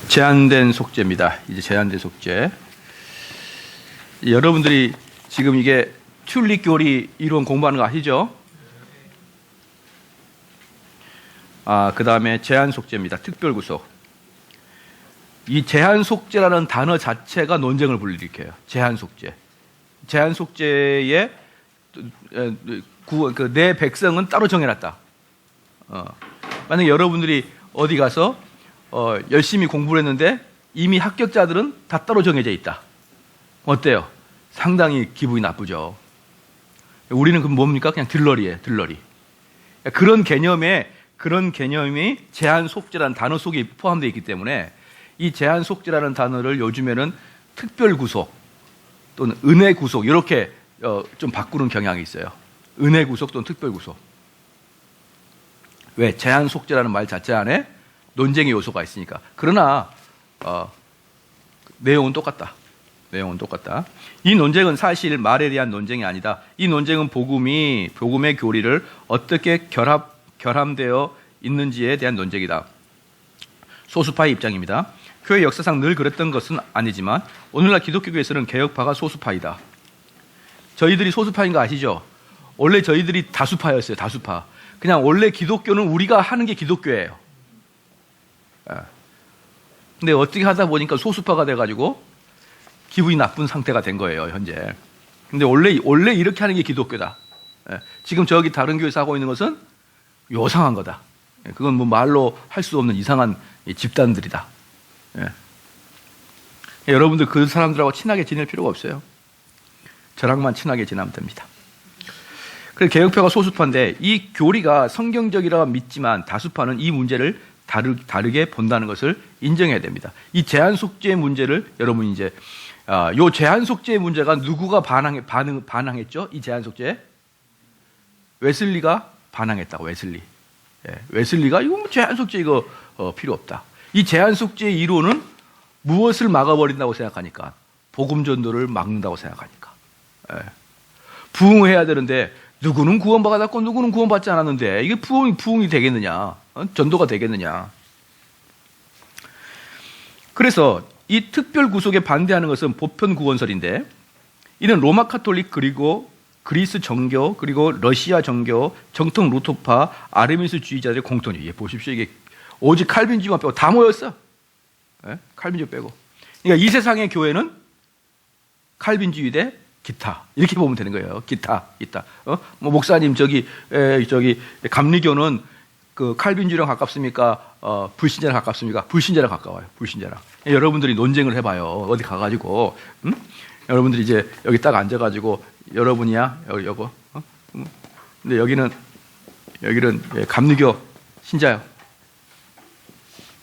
제한된 속죄입니다. 이제 제한된 속죄. 여러분들이 지금 이게 튤립 교리 이론 공부하는 거 아시죠? 그 다음에 제한 속죄입니다. 특별 구속. 이 제한 속죄라는 단어 자체가 논쟁을 불러일으켜요. 제한 속죄. 제한 속죄의 내 백성은 따로 정해놨다. 만약에 여러분들이 어디 가서 열심히 공부를 했는데 이미 합격자들은 다 따로 정해져 있다. 어때요? 상당히 기분이 나쁘죠. 우리는 그럼 뭡니까? 그냥 들러리예요, 들러리. 그런 개념이 제한 속죄라는 단어 속에 포함되어 있기 때문에 이 제한 속죄라는 단어를 요즘에는 특별 구속 또는 은혜 구속 이렇게 좀 바꾸는 경향이 있어요. 은혜 구속 또는 특별 구속. 왜? 제한 속죄라는 말 자체 안에 논쟁의 요소가 있으니까. 그러나 내용은 똑같다. 내용은 똑같다. 이 논쟁은 사실 말에 대한 논쟁이 아니다. 이 논쟁은 복음의 교리를 어떻게 결함되어 있는지에 대한 논쟁이다. 소수파의 입장입니다. 교회 역사상 늘 그랬던 것은 아니지만 오늘날 기독교계에서는 개혁파가 소수파이다. 저희들이 소수파인 거 아시죠? 원래 저희들이 다수파였어요. 다수파. 그냥 원래 기독교는 우리가 하는 게 기독교예요. 근데 어떻게 하다 보니까 소수파가 돼가지고 기분이 나쁜 상태가 된 거예요, 현재. 근데 원래 이렇게 하는 게 기독교다. 지금 저기 다른 교회에서 하고 있는 것은 요상한 거다. 그건 뭐 말로 할 수 없는 이상한 집단들이다. 여러분들 그 사람들하고 친하게 지낼 필요가 없어요. 저랑만 친하게 지내면 됩니다. 그래서 개혁파가 소수파인데 이 교리가 성경적이라 믿지만 다수파는 이 문제를 다르게 본다는 것을 인정해야 됩니다. 이 제한 속죄의 문제를 여러분이 이제 요 제한 속죄의 문제가 누구가 반항했죠? 이 제한 속죄? 웨슬리가 반항했다고. 웨슬리가 이거 뭐 제한 속죄 이거 필요 없다. 이 제한 속죄의 이론은 무엇을 막아버린다고 생각하니까? 복음 전도를 막는다고 생각하니까. 부흥해야 되는데 누구는 구원받았고 누구는 구원받지 않았는데 이게 부흥이 되겠느냐? 전도가 되겠느냐? 그래서 이 특별 구속에 반대하는 것은 보편 구원설인데 이는 로마 카톨릭 그리고 그리스 정교 그리고 러시아 정교 정통 루터파 아르미스주의자들의 공통이에요. 보십시오. 이게 오직 칼빈주의만 빼고 다 모였어. 칼빈주의 빼고. 그러니까 이 세상의 교회는 칼빈주의 대 기타 이렇게 보면 되는 거예요. 기타. 뭐 목사님 저기 감리교는 그 칼빈주의랑 가깝습니까? 불신자랑 가깝습니까? 불신자랑 가까워요. 불신자랑. 여러분들이 논쟁을 해봐요. 어디 가가지고, 여러분들이 이제 여기 딱 앉아가지고 여러분이야, 여보. 근데 여기는 감리교 신자요.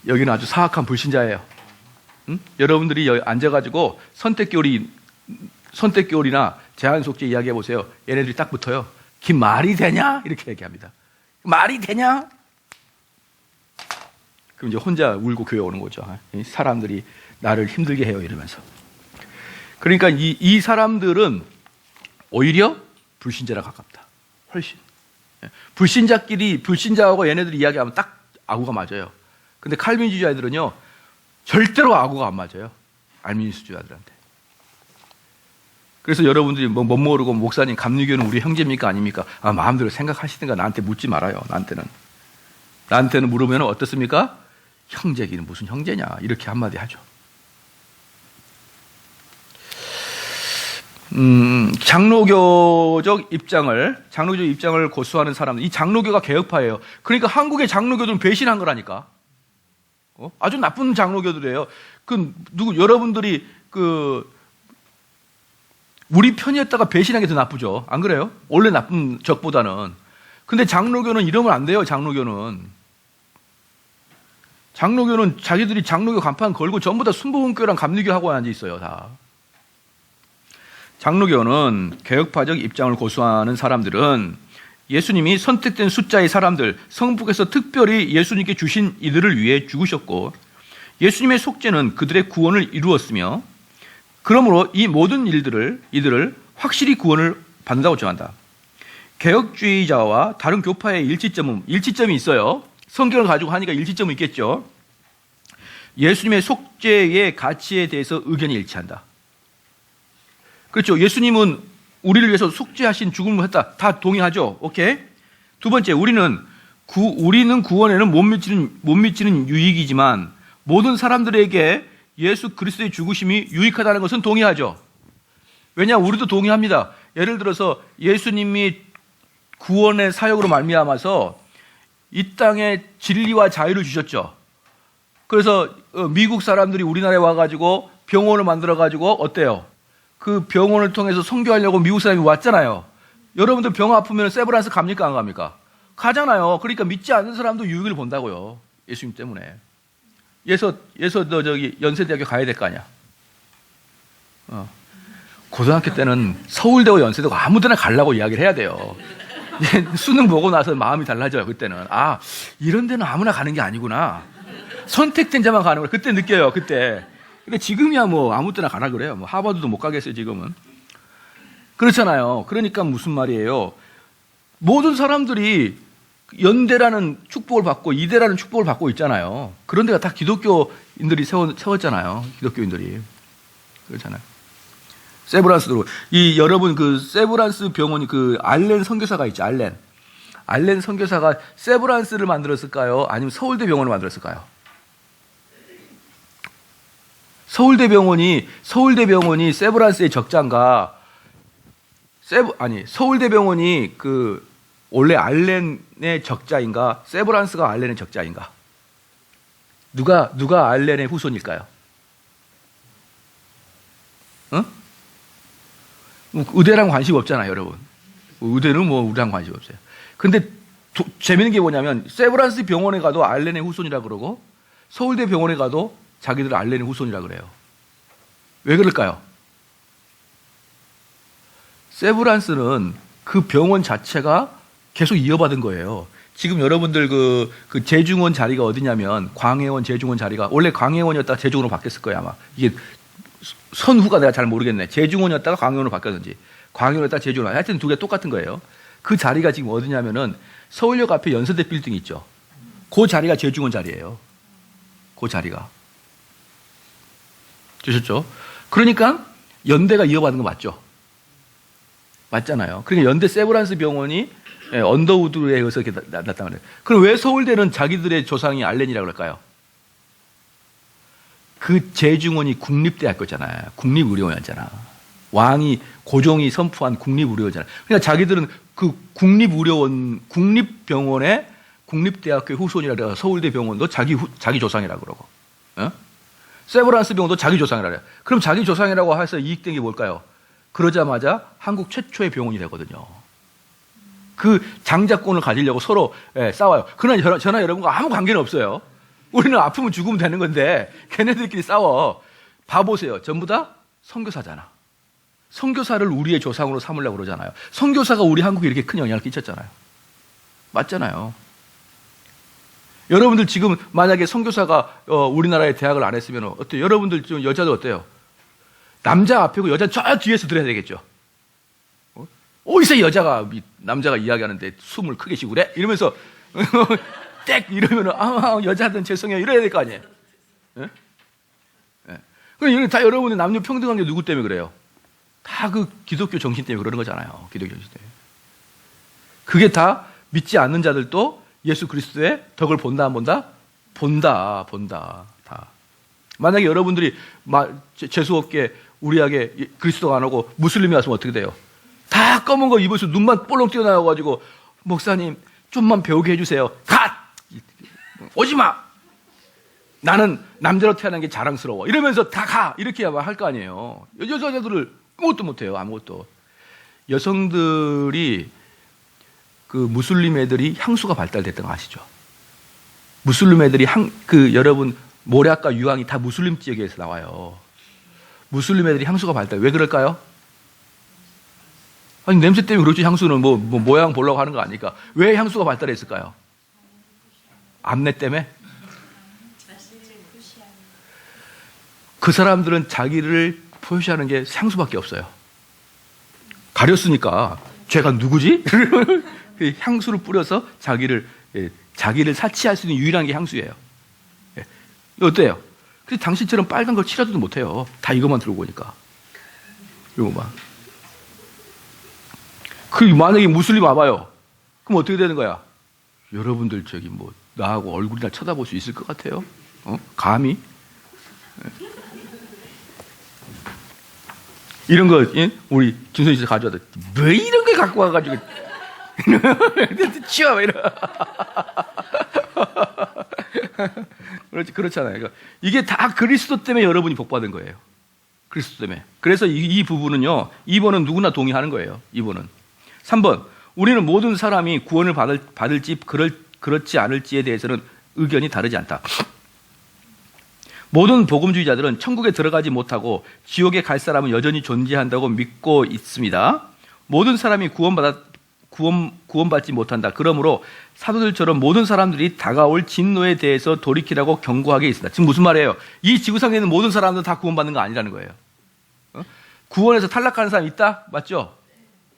여기는 아주 사악한 불신자예요. 여러분들이 여기 앉아가지고 선택교리나 제한속죄 이야기해 보세요. 얘네들이 딱 붙어요. 말이 되냐? 이렇게 얘기합니다. 말이 되냐? 그럼 이제 혼자 울고 교회 오는 거죠. 사람들이 나를 힘들게 해요 이러면서. 그러니까 이 사람들은 오히려 불신자랑 가깝다. 훨씬. 불신자하고 얘네들이 이야기하면 딱 아구가 맞아요. 근데 칼빈주의자들은요 절대로 아구가 안 맞아요. 알미니스주의자들한테. 그래서 여러분들이 못 모르고 목사님 감리교는 우리 형제입니까 아닙니까? 마음대로 생각하시든가 나한테 묻지 말아요. 나한테는 물으면 어떻습니까? 형제기는 무슨 형제냐 이렇게 한마디 하죠. 장로교적 입장을 고수하는 사람들, 이 장로교가 개혁파예요. 그러니까 한국의 장로교들은 배신한 거라니까. 아주 나쁜 장로교들이에요. 여러분들이 우리 편이었다가 배신한 게 더 나쁘죠. 안 그래요? 원래 나쁜 적보다는. 근데 장로교는 이러면 안 돼요. 장로교는 자기들이 장로교 간판 걸고 전부 다 순복음교랑 감리교 하고 앉아 있어요. 다. 장로교는 개혁파적 입장을 고수하는 사람들은 예수님이 선택된 숫자의 사람들, 성부께서 특별히 예수님께 주신 이들을 위해 죽으셨고 예수님의 속죄는 그들의 구원을 이루었으며 그러므로 이 모든 이들을 확실히 구원을 받는다고 정한다. 개혁주의자와 다른 교파의 일치점이 있어요. 성경을 가지고 하니까 일치점이 있겠죠. 예수님의 속죄의 가치에 대해서 의견이 일치한다. 그렇죠. 예수님은 우리를 위해서 속죄하신 죽음을 했다. 다 동의하죠. 오케이. 두 번째, 우리는 구원에는 못 미치는 유익이지만 모든 사람들에게 예수 그리스도의 죽으심이 유익하다는 것은 동의하죠. 왜냐, 우리도 동의합니다. 예를 들어서 예수님이 구원의 사역으로 말미암아서 이 땅에 진리와 자유를 주셨죠. 그래서 미국 사람들이 우리나라에 와가지고 병원을 만들어가지고 어때요? 그 병원을 통해서 선교하려고 미국 사람이 왔잖아요. 여러분들 병 아프면 세브란스 갑니까 안 갑니까? 가잖아요. 그러니까 믿지 않는 사람도 유익을 본다고요. 예수님 때문에. 너 저기 연세대학교 가야 될 거 아니야. 고등학교 때는 서울대고 연세대고 아무 데나 가려고 이야기를 해야 돼요. 수능 보고 나서 마음이 달라져요. 그때는. 아, 이런 데는 아무나 가는 게 아니구나. 선택된 자만 가는 거야. 그때 느껴요. 그때. 근데 지금이야 뭐 아무 때나 가라 그래요. 뭐 하버드도 못 가겠어요, 지금은. 그렇잖아요. 그러니까 무슨 말이에요? 모든 사람들이 연대라는 축복을 받고 이대라는 축복을 받고 있잖아요. 그런 데가 다 기독교인들이 세웠잖아요. 기독교인들이. 그렇잖아요. 세브란스도 여러분 그 세브란스 병원이 그 알렌 선교사가 있죠. 알렌 선교사가 세브란스를 만들었을까요? 아니면 서울대 병원을 만들었을까요? 서울대 병원이 세브란스의 적자인가? 서울대 병원이 그 원래 알렌의 적자인가? 세브란스가 알렌의 적자인가? 누가 알렌의 후손일까요? 의대랑 관심 없잖아요, 여러분. 의대는 뭐 우리랑 관심 없어요. 근데 재밌는 게 뭐냐면 세브란스 병원에 가도 알렌의 후손이라 그러고 서울대 병원에 가도 자기들 알렌의 후손이라 그래요. 왜 그럴까요? 세브란스는 그 병원 자체가 계속 이어받은 거예요. 지금 여러분들 그 재중원 자리가 어디냐면 광해원, 재중원 자리가 원래 광해원이었다가 재중원으로 바뀌었을 거예요, 아마. 이게 선후가 내가 잘 모르겠네. 재중원이었다가 광해원으로 바뀌었는지. 광해원이었다가 재중원. 하여튼 두 개 똑같은 거예요. 그 자리가 지금 어디냐면은 서울역 앞에 연세대 빌딩 있죠. 그 자리가 재중원 자리예요. 그 자리가. 되셨죠? 그러니까 연대가 이어받은 거 맞죠? 맞잖아요. 그러니까 연대 세브란스 병원이 언더우드에 의해서 이렇게 났단 말이에요. 그럼 왜 서울대는 자기들의 조상이 알렌이라고 그럴까요? 그 재중원이 국립대학교잖아요. 국립의료원이었잖아. 고종이 선포한 국립의료원이잖아. 그러니까 자기들은 그 국립의료원, 국립병원의 국립대학교 후손이라 그래서 서울대 병원도 자기 조상이라고 그러고. 세브란스 병원도 자기 조상이라고 해요. 그럼 자기 조상이라고 해서 이익된 게 뭘까요? 그러자마자 한국 최초의 병원이 되거든요. 그 장자권을 가지려고 서로 싸워요. 그러나 저나 여러분과 아무 관계는 없어요. 우리는 아프면 죽으면 되는 건데 걔네들끼리 싸워. 봐보세요. 전부 다 선교사잖아. 선교사를 우리의 조상으로 삼으려고 그러잖아요. 선교사가 우리 한국에 이렇게 큰 영향을 끼쳤잖아요. 맞잖아요. 여러분들 지금 만약에 선교사가 우리나라에 대학을 안 했으면 어때요? 여러분들 지금 여자들 어때요? 남자 앞이고 여자 저 뒤에서 들어야 되겠죠. 어디서 남자가 이야기하는데 숨을 크게 쉬고 그래? 이러면서 땡 이러면은 여자든 죄송해요 이래야 될 거 아니에요. 예? 예. 그럼 다 여러분의 남녀 평등한 게 누구 때문에 그래요? 다 그 기독교 정신 때문에 그러는 거잖아요. 기독교 정신 때문에. 그게 다 믿지 않는 자들도 예수 그리스도의 덕을 본다 안 본다? 본다 다. 만약에 여러분들이 재수없게 우리에게 그리스도가 안 오고 무슬림이 왔으면 어떻게 돼요? 다 검은 거 입어서 눈만 볼록 튀어나와가지고 목사님 좀만 배우게 해주세요. 오지 마. 나는 남자로 태어난 게 자랑스러워. 이러면서 다 가. 이렇게 할 거 아니에요. 여자들을 아무것도 못해요. 아무것도. 여성들이 그 무슬림 애들이 향수가 발달됐던 거 아시죠? 무슬림 애들이 여러분 모략과 유황이 다 무슬림 지역에서 나와요. 무슬림 애들이 향수가 발달. 왜 그럴까요? 아니 냄새 때문에 그렇지 향수는 뭐 모양 보려고 하는 거 아니까. 왜 향수가 발달했을까요? 암내 때문에? 그 사람들은 자기를 표시하는 게 향수밖에 없어요. 가렸으니까 쟤가 누구지? 그 향수를 뿌려서 자기를 사치할 수 있는 유일한 게 향수예요. 어때요? 근데 당신처럼 빨간 걸 칠하지도 못해요. 다 이것만 들고 오니까. 이거만. 그 만약에 무슬림 와봐요. 그럼 어떻게 되는 거야? 여러분들 저기 뭐 나하고 얼굴이나 쳐다볼 수 있을 것 같아요? 감히? 이런 거 우리 김선희 씨 가져와도 왜 이런 걸 갖고 와가지고 치워 이러. 그렇잖아요. 이게 다 그리스도 때문에 여러분이 복받은 거예요. 그리스도 때문에. 그래서 이 부분은요, 2번은 누구나 동의하는 거예요. 2번은. 3번, 우리는 모든 사람이 구원을 받을지 그렇지 않을지에 대해서는 의견이 다르지 않다. 모든 복음주의자들은 천국에 들어가지 못하고 지옥에 갈 사람은 여전히 존재한다고 믿고 있습니다. 모든 사람이 구원받지 못한다. 그러므로 사도들처럼 모든 사람들이 다가올 진노에 대해서 돌이키라고 경고하게 있습니다. 지금 무슨 말이에요? 이 지구상에 있는 모든 사람들은 다 구원받는 거 아니라는 거예요. 구원에서 탈락하는 사람이 있다? 맞죠?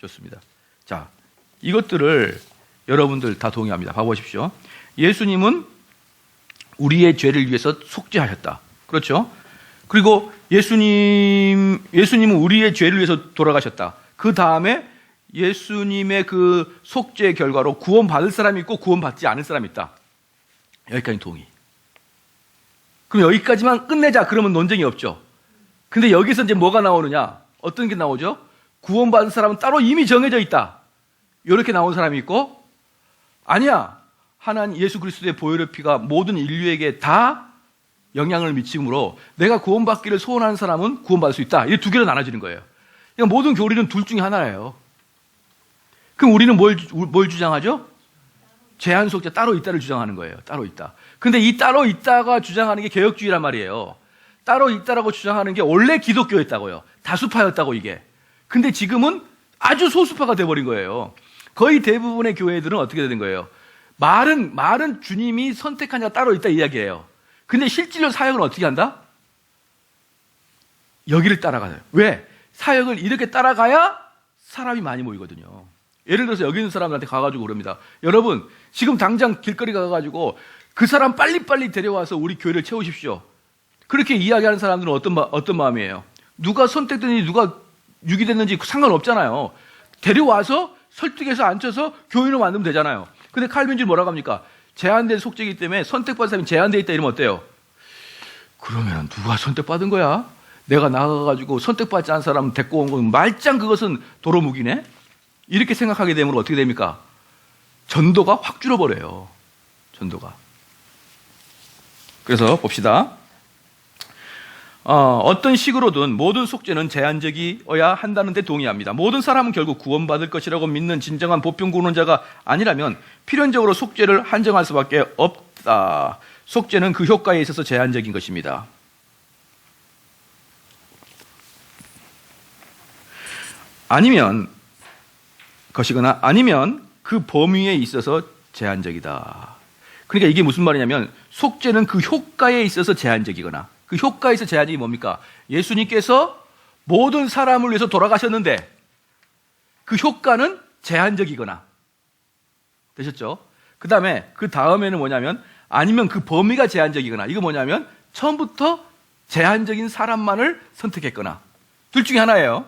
좋습니다. 자, 이것들을 여러분들 다 동의합니다. 봐보십시오. 예수님은 우리의 죄를 위해서 속죄하셨다. 그렇죠? 그리고 예수님은 우리의 죄를 위해서 돌아가셨다. 그 다음에 예수님의 그 속죄의 결과로 구원받을 사람이 있고 구원받지 않을 사람이 있다. 여기까지 동의. 그럼 여기까지만 끝내자. 그러면 논쟁이 없죠. 근데 여기서 이제 뭐가 나오느냐? 어떤 게 나오죠? 구원받은 사람은 따로 이미 정해져 있다. 이렇게 나온 사람이 있고, 아니야. 하나님 예수 그리스도의 보혈의 피가 모든 인류에게 다 영향을 미치므로 내가 구원받기를 소원하는 사람은 구원받을 수 있다. 이게 두 개로 나눠지는 거예요. 그러니까 모든 교리는 둘 중에 하나예요. 그럼 우리는 뭘 주장하죠? 제한 속죄 따로 있다를 주장하는 거예요. 따로 있다. 근데 이 따로 있다가 주장하는 게 개혁주의란 말이에요. 따로 있다라고 주장하는 게 원래 기독교였다고요. 다수파였다고 이게. 근데 지금은 아주 소수파가 돼버린 거예요. 거의 대부분의 교회들은 어떻게 되는 거예요? 말은 주님이 선택한 자가 따로 있다 이야기예요. 근데 실질로 사역은 어떻게 한다? 여기를 따라가요. 왜? 사역을 이렇게 따라가야 사람이 많이 모이거든요. 예를 들어서 여기 있는 사람들한테 가가지고 그럽니다. 여러분, 지금 당장 길거리 가가지고 그 사람 빨리빨리 데려와서 우리 교회를 채우십시오. 그렇게 이야기하는 사람들은 어떤 마음이에요? 누가 선택됐는지 누가 유기됐는지 상관없잖아요. 데려와서 설득해서 앉혀서 교인을 만들면 되잖아요. 근데 칼빈주의 뭐라고 합니까? 제한된 속죄이기 때문에 선택받은 사람이 제한되어 있다 이러면 어때요? 그러면 누가 선택받은 거야? 내가 나가가지고 선택받지 않은 사람 데리고 온 건 말짱 그것은 도로묵이네? 이렇게 생각하게 되면 어떻게 됩니까? 전도가 확 줄어버려요. 전도가. 그래서 봅시다. 어떤 식으로든 모든 속죄는 제한적이어야 한다는 데 동의합니다. 모든 사람은 결국 구원받을 것이라고 믿는 진정한 보편구원자가 아니라면 필연적으로 속죄를 한정할 수밖에 없다. 속죄는 그 효과에 있어서 제한적인 것입니다. 아니면 그 범위에 있어서 제한적이다. 그러니까 이게 무슨 말이냐면 속죄는 그 효과에 있어서 제한적이거나 그 효과에서 제한이 뭡니까? 예수님께서 모든 사람을 위해서 돌아가셨는데 그 효과는 제한적이거나 되셨죠? 그 다음에는 뭐냐면 아니면 그 범위가 제한적이거나 이거 뭐냐면 처음부터 제한적인 사람만을 선택했거나 둘 중에 하나예요.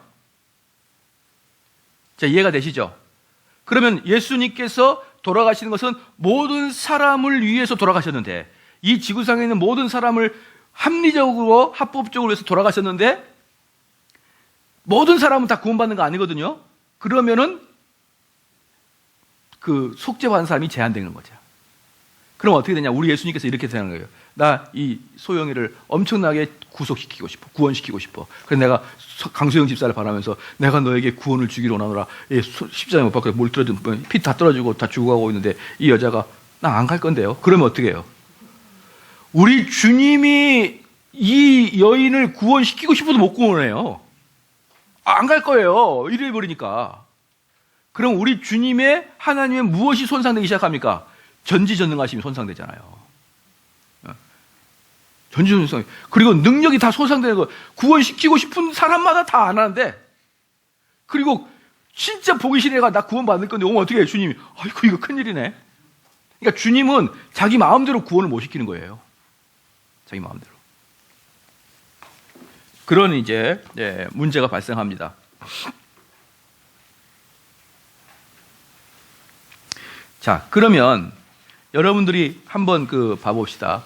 자, 이해가 되시죠? 그러면 예수님께서 돌아가시는 것은 모든 사람을 위해서 돌아가셨는데 이 지구상에 있는 모든 사람을 합리적으로 합법적으로 해서 돌아가셨는데 모든 사람은 다 구원받는 거 아니거든요. 그러면은 그 속죄받은 사람이 제한되는 거죠. 그럼 어떻게 되냐? 우리 예수님께서 이렇게 되는 거예요. 나 이 소영이를 엄청나게 구속시키고 싶어, 구원시키고 싶어. 그래서 내가 강소영 집사를 바라면서 내가 너에게 구원을 주기로 원하노라. 십자가에 못 박혀 물 떨어지고 피 다 떨어지고 다 죽어가고 있는데 이 여자가 나 안 갈 건데요. 그러면 어떻게 해요? 우리 주님이 이 여인을 구원시키고 싶어도 못 구원해요. 안 갈 거예요. 이래 버리니까. 그럼 우리 주님의 하나님의 무엇이 손상되기 시작합니까? 전지전능하심이 손상되잖아요. 전지전능. 그리고 능력이 다 손상되는 거. 구원시키고 싶은 사람마다 다 안 하는데. 그리고 진짜 보기 싫어가 나 구원받을 건데 오면 어떻게 해요? 주님이. 아이고 이거 큰일이네. 그러니까 주님은 자기 마음대로 구원을 못 시키는 거예요. 자기 마음대로. 그런 이제 문제가 발생합니다. 자, 그러면 여러분들이 한번 봐봅시다.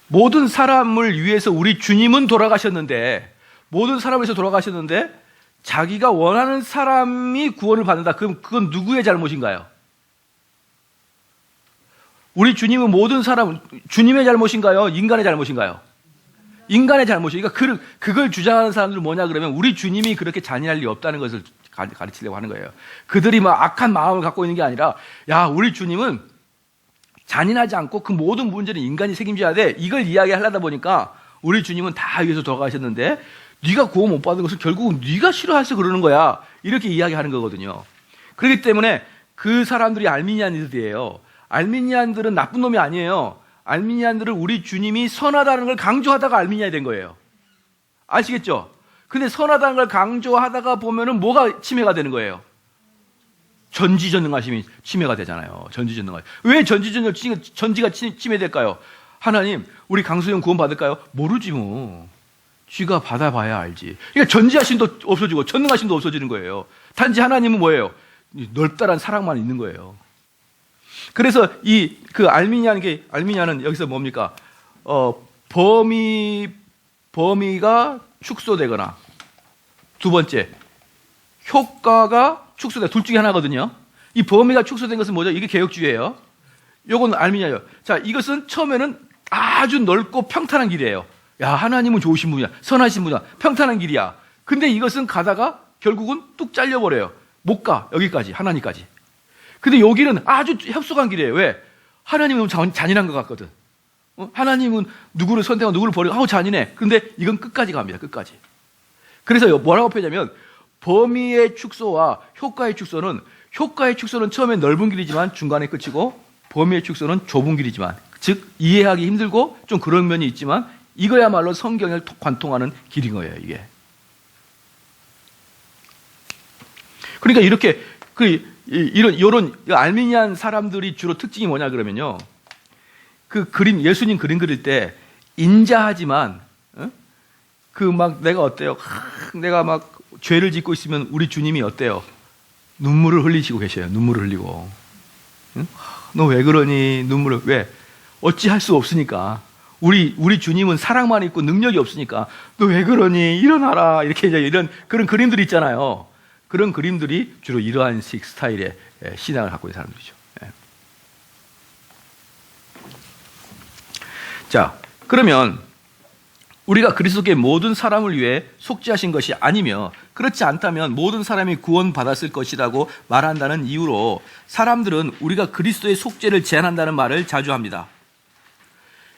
모든 사람을 위해서 우리 주님은 돌아가셨는데, 모든 사람을 위해서 돌아가셨는데, 자기가 원하는 사람이 구원을 받는다. 그럼 그건 누구의 잘못인가요? 우리 주님은 모든 사람, 주님의 잘못인가요? 인간의 잘못인가요? 인간의 잘못이니까 그걸 주장하는 사람들은 뭐냐 그러면 우리 주님이 그렇게 잔인할 리 없다는 것을 가르치려고 하는 거예요. 그들이 막 악한 마음을 갖고 있는 게 아니라, 야, 우리 주님은 잔인하지 않고 그 모든 문제는 인간이 책임져야 돼. 이걸 이야기하려다 보니까 우리 주님은 다 위해서 돌아가셨는데 네가 구원 못 받은 것은 결국은 네가 싫어해서 그러는 거야. 이렇게 이야기하는 거거든요. 그렇기 때문에 그 사람들이 알미니안들이에요. 알미니안들은 나쁜 놈이 아니에요. 알미니안들은 우리 주님이 선하다는 걸 강조하다가 알미니안이 된 거예요. 아시겠죠? 근데 선하다는 걸 강조하다가 보면은 뭐가 침해가 되는 거예요? 전지전능하심이 침해가 되잖아요. 전지전능하심. 왜 전지가 침해될까요? 하나님, 우리 강수영 구원 받을까요? 모르지 뭐. 쥐가 받아봐야 알지. 그러니까 전지하심도 없어지고 전능하심도 없어지는 거예요. 단지 하나님은 뭐예요? 넓다란 사랑만 있는 거예요. 그래서 알미니아는 여기서 뭡니까? 범위가 축소되거나, 두 번째, 효과가 축소돼. 둘 중에 하나거든요. 이 범위가 축소된 것은 뭐죠? 이게 개혁주의예요. 요건 알미니아예요. 자, 이것은 처음에는 아주 넓고 평탄한 길이에요. 야, 하나님은 좋으신 분이야. 선하신 분이야. 평탄한 길이야. 근데 이것은 가다가 결국은 뚝 잘려버려요. 못 가. 여기까지. 하나님까지. 근데 여기는 아주 협소한 길이에요. 왜? 하나님은 너무 잔인한 것 같거든. 하나님은 누구를 선택하고 누구를 버리고 잔인해. 근데 이건 끝까지 갑니다. 끝까지. 그래서 뭐라고 표현하냐면 범위의 축소와 효과의 축소는 처음에 넓은 길이지만 중간에 끝이고, 범위의 축소는 좁은 길이지만, 즉 이해하기 힘들고 좀 그런 면이 있지만 이거야말로 성경을 관통하는 길인 거예요. 이게. 그러니까 이렇게 이런 알미니안 사람들이 주로 특징이 뭐냐 그러면요, 예수님 그림 그릴 때 인자하지만 내가 어때요? 내가 막 죄를 짓고 있으면 우리 주님이 어때요? 눈물을 흘리시고 계셔요. 눈물을 흘리고. 응? 너 왜 그러니? 눈물을 왜? 어찌할 수 없으니까. 우리 주님은 사랑만 있고 능력이 없으니까. 너 왜 그러니? 일어나라. 이렇게 이런 그런 그림들이 있잖아요. 그런 그림들이 주로 이러한 스타일의 신앙을 갖고 있는 사람들이죠. 자, 그러면 우리가 그리스도께 모든 사람을 위해 속죄하신 것이 아니며, 그렇지 않다면 모든 사람이 구원받았을 것이라고 말한다는 이유로 사람들은 우리가 그리스도의 속죄를 제한한다는 말을 자주 합니다.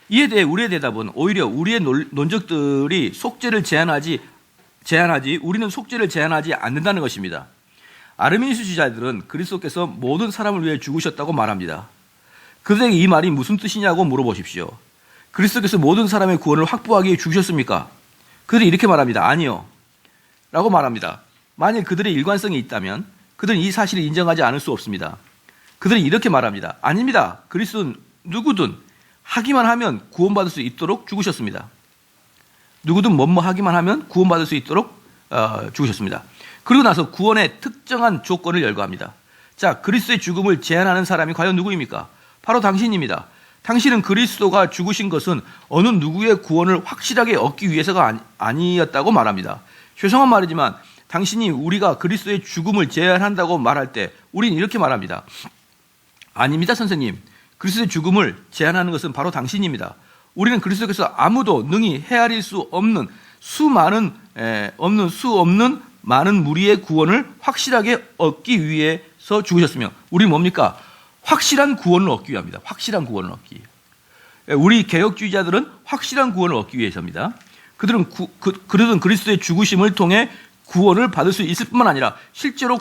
이에 대해 우리의 대답은 오히려 우리의 논적들이 속죄를 제한하지 우리는 속죄를 제한하지 않는다는 것입니다. 아르미니스주의자들은 그리스도께서 모든 사람을 위해 죽으셨다고 말합니다. 그들에게 이 말이 무슨 뜻이냐고 물어보십시오. 그리스도께서 모든 사람의 구원을 확보하기 위해 죽으셨습니까? 그들이 이렇게 말합니다. 아니요. 라고 말합니다. 만일 그들의 일관성이 있다면 그들은 이 사실을 인정하지 않을 수 없습니다. 그들은 이렇게 말합니다. 아닙니다. 그리스도는 누구든 하기만 하면 구원받을 수 있도록 죽으셨습니다. 누구든 뭐뭐 하기만 하면 구원받을 수 있도록 죽으셨습니다. 그리고 나서 구원의 특정한 조건을 열거합니다. 자, 그리스도의 죽음을 제한하는 사람이 과연 누구입니까? 바로 당신입니다. 당신은 그리스도가 죽으신 것은 어느 누구의 구원을 확실하게 얻기 위해서가 아니었다고 말합니다. 죄송한 말이지만 당신이 우리가 그리스도의 죽음을 제한한다고 말할 때 우리는 이렇게 말합니다. 아닙니다, 선생님. 그리스도의 죽음을 제한하는 것은 바로 당신입니다. 우리는 그리스도께서 아무도 능히 헤아릴 수 없는 수 없는 많은 무리의 구원을 확실하게 얻기 위해서 죽으셨으며, 우리 뭡니까? 확실한 구원을 얻기 위함입니다. 확실한 구원을 얻기. 우리 개혁주의자들은 확실한 구원을 얻기 위해서입니다. 그들은 그리스도의 죽으심을 통해 구원을 받을 수 있을 뿐만 아니라 실제로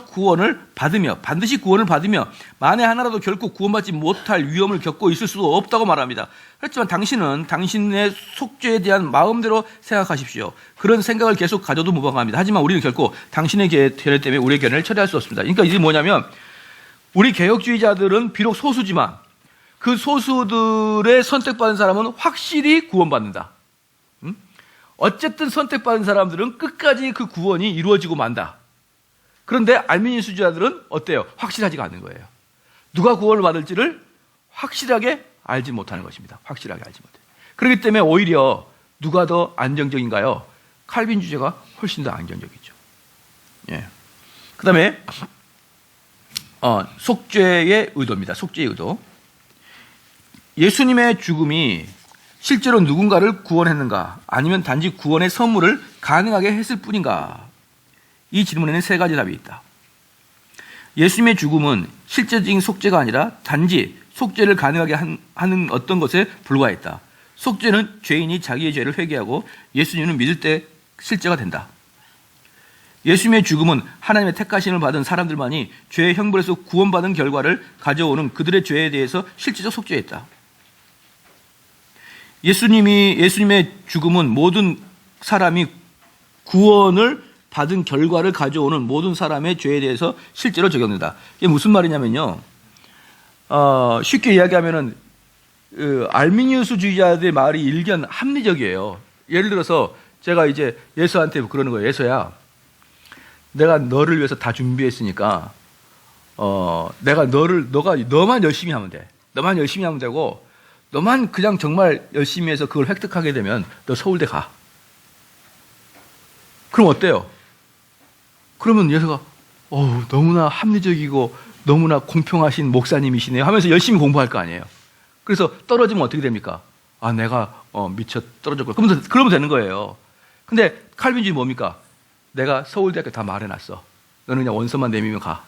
반드시 구원을 받으며 만에 하나라도 결코 구원받지 못할 위험을 겪고 있을 수도 없다고 말합니다. 그렇지만 당신은 당신의 속죄에 대한 마음대로 생각하십시오. 그런 생각을 계속 가져도 무방합니다. 하지만 우리는 결코 당신의 견해 때문에 우리의 견해를 처리할 수 없습니다. 그러니까 이게 뭐냐면, 우리 개혁주의자들은 비록 소수지만 그 소수들의 선택받은 사람은 확실히 구원받는다. 어쨌든 선택받은 사람들은 끝까지 그 구원이 이루어지고 만다. 그런데 알미니스주자들은 어때요? 확실하지가 않는 거예요. 누가 구원을 받을지를 확실하게 알지 못하는 것입니다. 확실하게 알지 못해요. 그렇기 때문에 오히려 누가 더 안정적인가요? 칼빈 주자가 훨씬 더 안정적이죠. 예. 그 다음에 속죄의 의도입니다. 속죄의 의도. 예수님의 죽음이 실제로 누군가를 구원했는가? 아니면 단지 구원의 선물을 가능하게 했을 뿐인가? 이 질문에는 세 가지 답이 있다. 예수님의 죽음은 실제적인 속죄가 아니라 단지 속죄를 가능하게 하는 어떤 것에 불과했다. 속죄는 죄인이 자기의 죄를 회개하고 예수님을 믿을 때 실제가 된다. 예수님의 죽음은 하나님의 택하심을 받은 사람들만이 죄의 형벌에서 구원받은 결과를 가져오는 그들의 죄에 대해서 실제적 속죄했다. 예수님의 죽음은 모든 사람이 구원을 받은 결과를 가져오는 모든 사람의 죄에 대해서 실제로 적용된다. 이게 무슨 말이냐면요. 쉽게 이야기하면은 알미니우스주의자들의 말이 일견 합리적이에요. 예를 들어서 제가 이제 예수한테 그러는 거예요. 예수야, 내가 너를 위해서 다 준비했으니까 내가 너만 열심히 하면 돼. 너만 열심히 하면 되고 너만 그냥 정말 열심히 해서 그걸 획득하게 되면 너 서울대 가. 그럼 어때요? 그러면 예수가 너무나 합리적이고 너무나 공평하신 목사님이시네요 하면서 열심히 공부할 거 아니에요. 그래서 떨어지면 어떻게 됩니까? 내가 미처 떨어졌고 그러면 되는 거예요. 근데 칼빈주의 뭡니까? 내가 서울대학교 다 말해놨어. 너는 그냥 원서만 내밀면 가.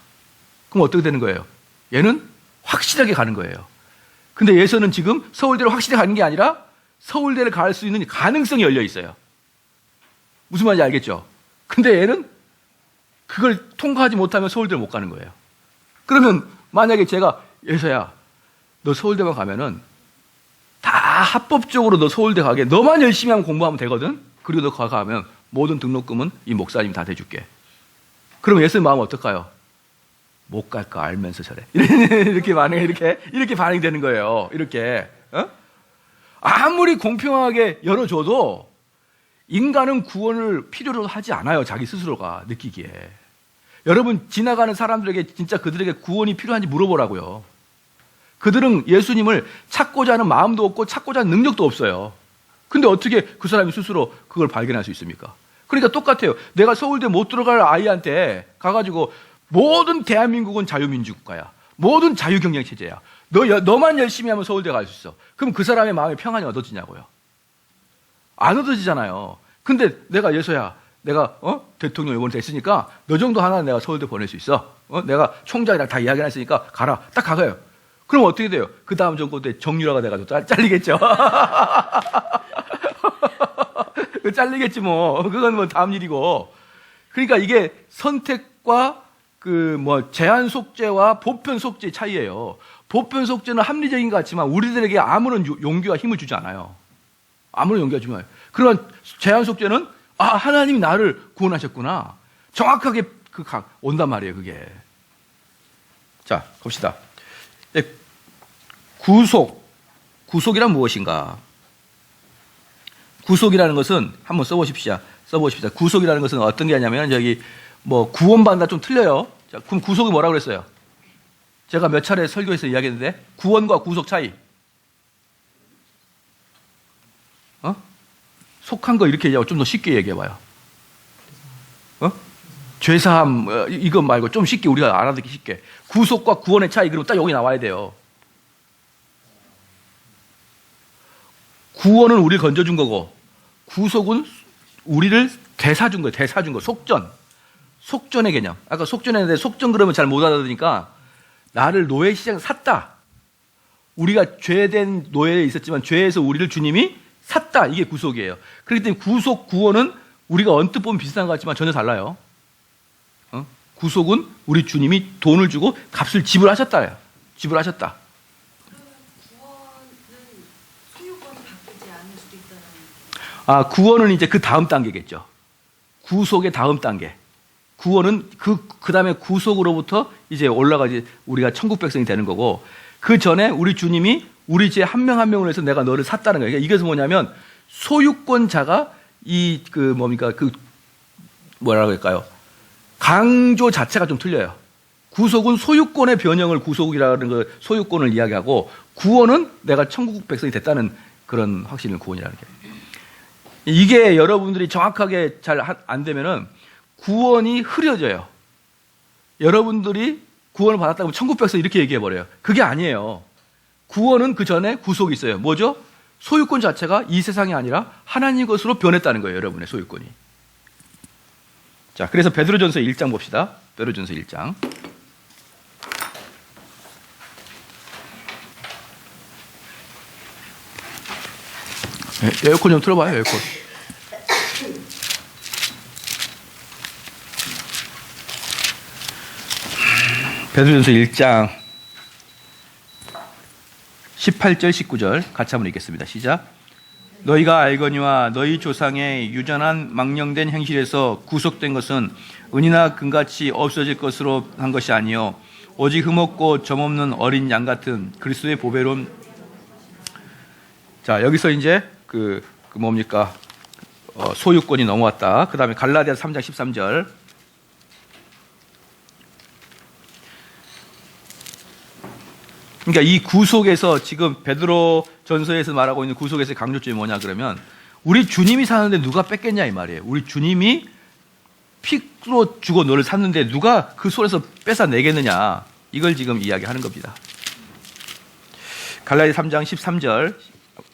그럼 어떻게 되는 거예요? 얘는 확실하게 가는 거예요. 근데 예수는 지금 서울대로 확실히 가는 게 아니라 서울대를 갈 수 있는 가능성이 열려 있어요. 무슨 말인지 알겠죠? 근데 얘는 그걸 통과하지 못하면 서울대를 못 가는 거예요. 그러면 만약에 제가 예서야, 너 서울대만 가면은 다 합법적으로 너 서울대 가게 너만 열심히 하면 공부하면 되거든? 그리고 너 가면 모든 등록금은 이 목사님이 다 대줄게. 그럼 예수님 마음은 어떨까요? 못 갈 거 알면서 저래. 이렇게 반응이 되는 거예요. 이렇게. 아무리 공평하게 열어줘도 인간은 구원을 필요로 하지 않아요. 자기 스스로가 느끼기에. 여러분, 지나가는 사람들에게 진짜 그들에게 구원이 필요한지 물어보라고요. 그들은 예수님을 찾고자 하는 마음도 없고 찾고자 하는 능력도 없어요. 근데 어떻게 그 사람이 스스로 그걸 발견할 수 있습니까? 그러니까 똑같아요. 내가 서울대 못 들어갈 아이한테 가가지고 모든 대한민국은 자유민주국가야. 모든 자유경쟁체제야. 너만 열심히 하면 서울대 갈 수 있어. 그럼 그 사람의 마음에 평안이 얻어지냐고요. 안 얻어지잖아요. 근데 내가 예서야, 내가 대통령 이번에 됐으니까 너 정도 하나는 내가 서울대 보낼 수 있어. 내가 총장이랑 다 이야기했으니까 가라. 딱 가가요. 그럼 어떻게 돼요? 그 다음 정권 때 정유라가 돼가지고 잘리겠죠. 잘리겠지 뭐. 그건 뭐 다음 일이고. 그러니까 이게 선택과 제한 속죄와 보편 속죄의 차이예요. 보편 속죄는 합리적인 것 같지만 우리들에게 아무런 용기와 힘을 주지 않아요. 아무런 용기가 주지 않아요. 그런 제한 속죄는 하나님이 나를 구원하셨구나. 정확하게 온단 말이에요, 그게. 자, 봅시다. 구속이란 무엇인가? 구속이라는 것은 한번 써보십시다. 구속이라는 것은 어떤 게 아니냐면 구원받는다 좀 틀려요. 자, 그럼 구속이 뭐라고 그랬어요? 제가 몇 차례 설교에서 이야기했는데 구원과 구속 차이. 속한 거 이렇게 얘기하고 좀 더 쉽게 얘기해봐요. 죄사함 이것 말고 좀 쉽게 우리가 알아듣기 쉽게. 구속과 구원의 차이. 그리고 딱 여기 나와야 돼요. 구원은 우리를 건져준 거고 구속은 우리를 되사준 거예요. 되사준 거. 속전의 개념. 아까 속전했는데 속전 그러면 잘 못 알아들으니까 나를 노예 시장 샀다. 우리가 죄된 노예에 있었지만 죄에서 우리를 주님이 샀다. 이게 구속이에요. 그렇기 때문에 구속, 구원은 우리가 언뜻 보면 비슷한 것 같지만 전혀 달라요. 구속은 우리 주님이 돈을 주고 값을 지불하셨다. 지불하셨다. 구원은 이제 그 다음 단계겠죠. 구속의 다음 단계. 구원은 그 다음에 구속으로부터 이제 올라가지 우리가 천국 백성이 되는 거고, 그 전에 우리 주님이 우리 죄 한 명 한 명을 해서 내가 너를 샀다는 거예요. 그러니까 이것은 뭐냐면 소유권자가 뭐라고 할까요? 강조 자체가 좀 틀려요. 구속은 소유권의 변형을 구속이라는 그 소유권을 이야기하고, 구원은 내가 천국 백성이 됐다는 그런 확신을 구원이라는 게. 이게 여러분들이 정확하게 잘 안 되면은 구원이 흐려져요. 여러분들이 구원을 받았다고 천국 백성 이렇게 얘기해 버려요. 그게 아니에요. 구원은 그 전에 구속이 있어요. 뭐죠? 소유권 자체가 이 세상이 아니라 하나님 것으로 변했다는 거예요. 여러분의 소유권이. 자, 그래서 베드로전서 1장 봅시다. 베드로전서 1장. 에어컨 좀 틀어봐요. 에어컨. 베드로전서 1장 18절 19절 같이 한번 읽겠습니다. 시작. 너희가 알거니와 너희 조상의 유전한 망령된 행실에서 구속된 것은 은이나 금같이 없어질 것으로 한 것이 아니요 오직 흠없고 점없는 어린 양 같은 그리스도의 보배로운. 자, 여기서 이제 소유권이 넘어왔다. 그 다음에 갈라디아서 3장 13절. 그러니까 이 구속에서 지금 베드로 전서에서 말하고 있는 구속에서의 강조점이 뭐냐 그러면, 우리 주님이 사는데 누가 뺏겠냐 이 말이에요. 우리 주님이 피로 주고 너를 샀는데 누가 그 손에서 뺏어내겠느냐, 이걸 지금 이야기하는 겁니다. 갈라디아 3장 13절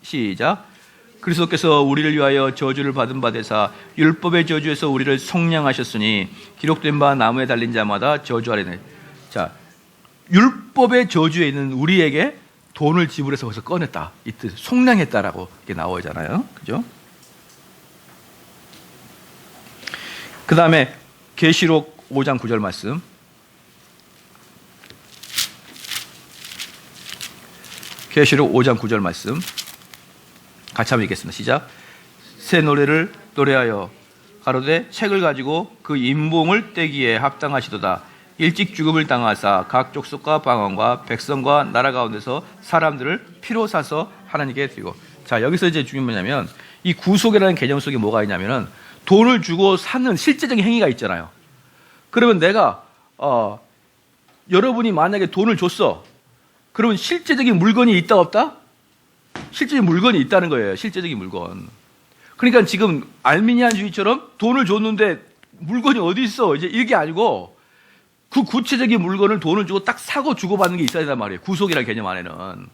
시작. 그리스도께서 우리를 위하여 저주를 받은 바 되사 율법의 저주에서 우리를 속량하셨으니 기록된 바 나무에 달린 자마다 저주하리니. 자, 율법의 저주에 있는 우리에게 돈을 지불해서 거기서 꺼냈다, 이 뜻, 속량했다라고 이렇게 나오잖아요. 그죠? 그 다음에 계시록 5장 9절 말씀. 계시록 5장 9절 말씀 같이 한번 읽겠습니다. 시작. 새 노래를 노래하여 가로되 책을 가지고 그 인봉을 떼기에 합당하시도다. 일찍 죽음을 당하사 각 족속과 방언과 백성과 나라 가운데서 사람들을 피로 사서 하나님께 드리고. 자, 여기서 이제 중요한 뭐냐면, 이 구속이라는 개념 속에 뭐가 있냐면은 돈을 주고 사는 실제적인 행위가 있잖아요. 그러면 내가 여러분이 만약에 돈을 줬어. 그러면 실제적인 물건이 있다 없다? 실제적인 물건이 있다는 거예요. 실제적인 물건. 그러니까 지금 알미니안주의처럼 돈을 줬는데 물건이 어디 있어? 이제 이게 아니고, 그 구체적인 물건을 돈을 주고 딱 사고 주고받는 게 있어야 된단 말이에요. 구속이라는 개념 안에는.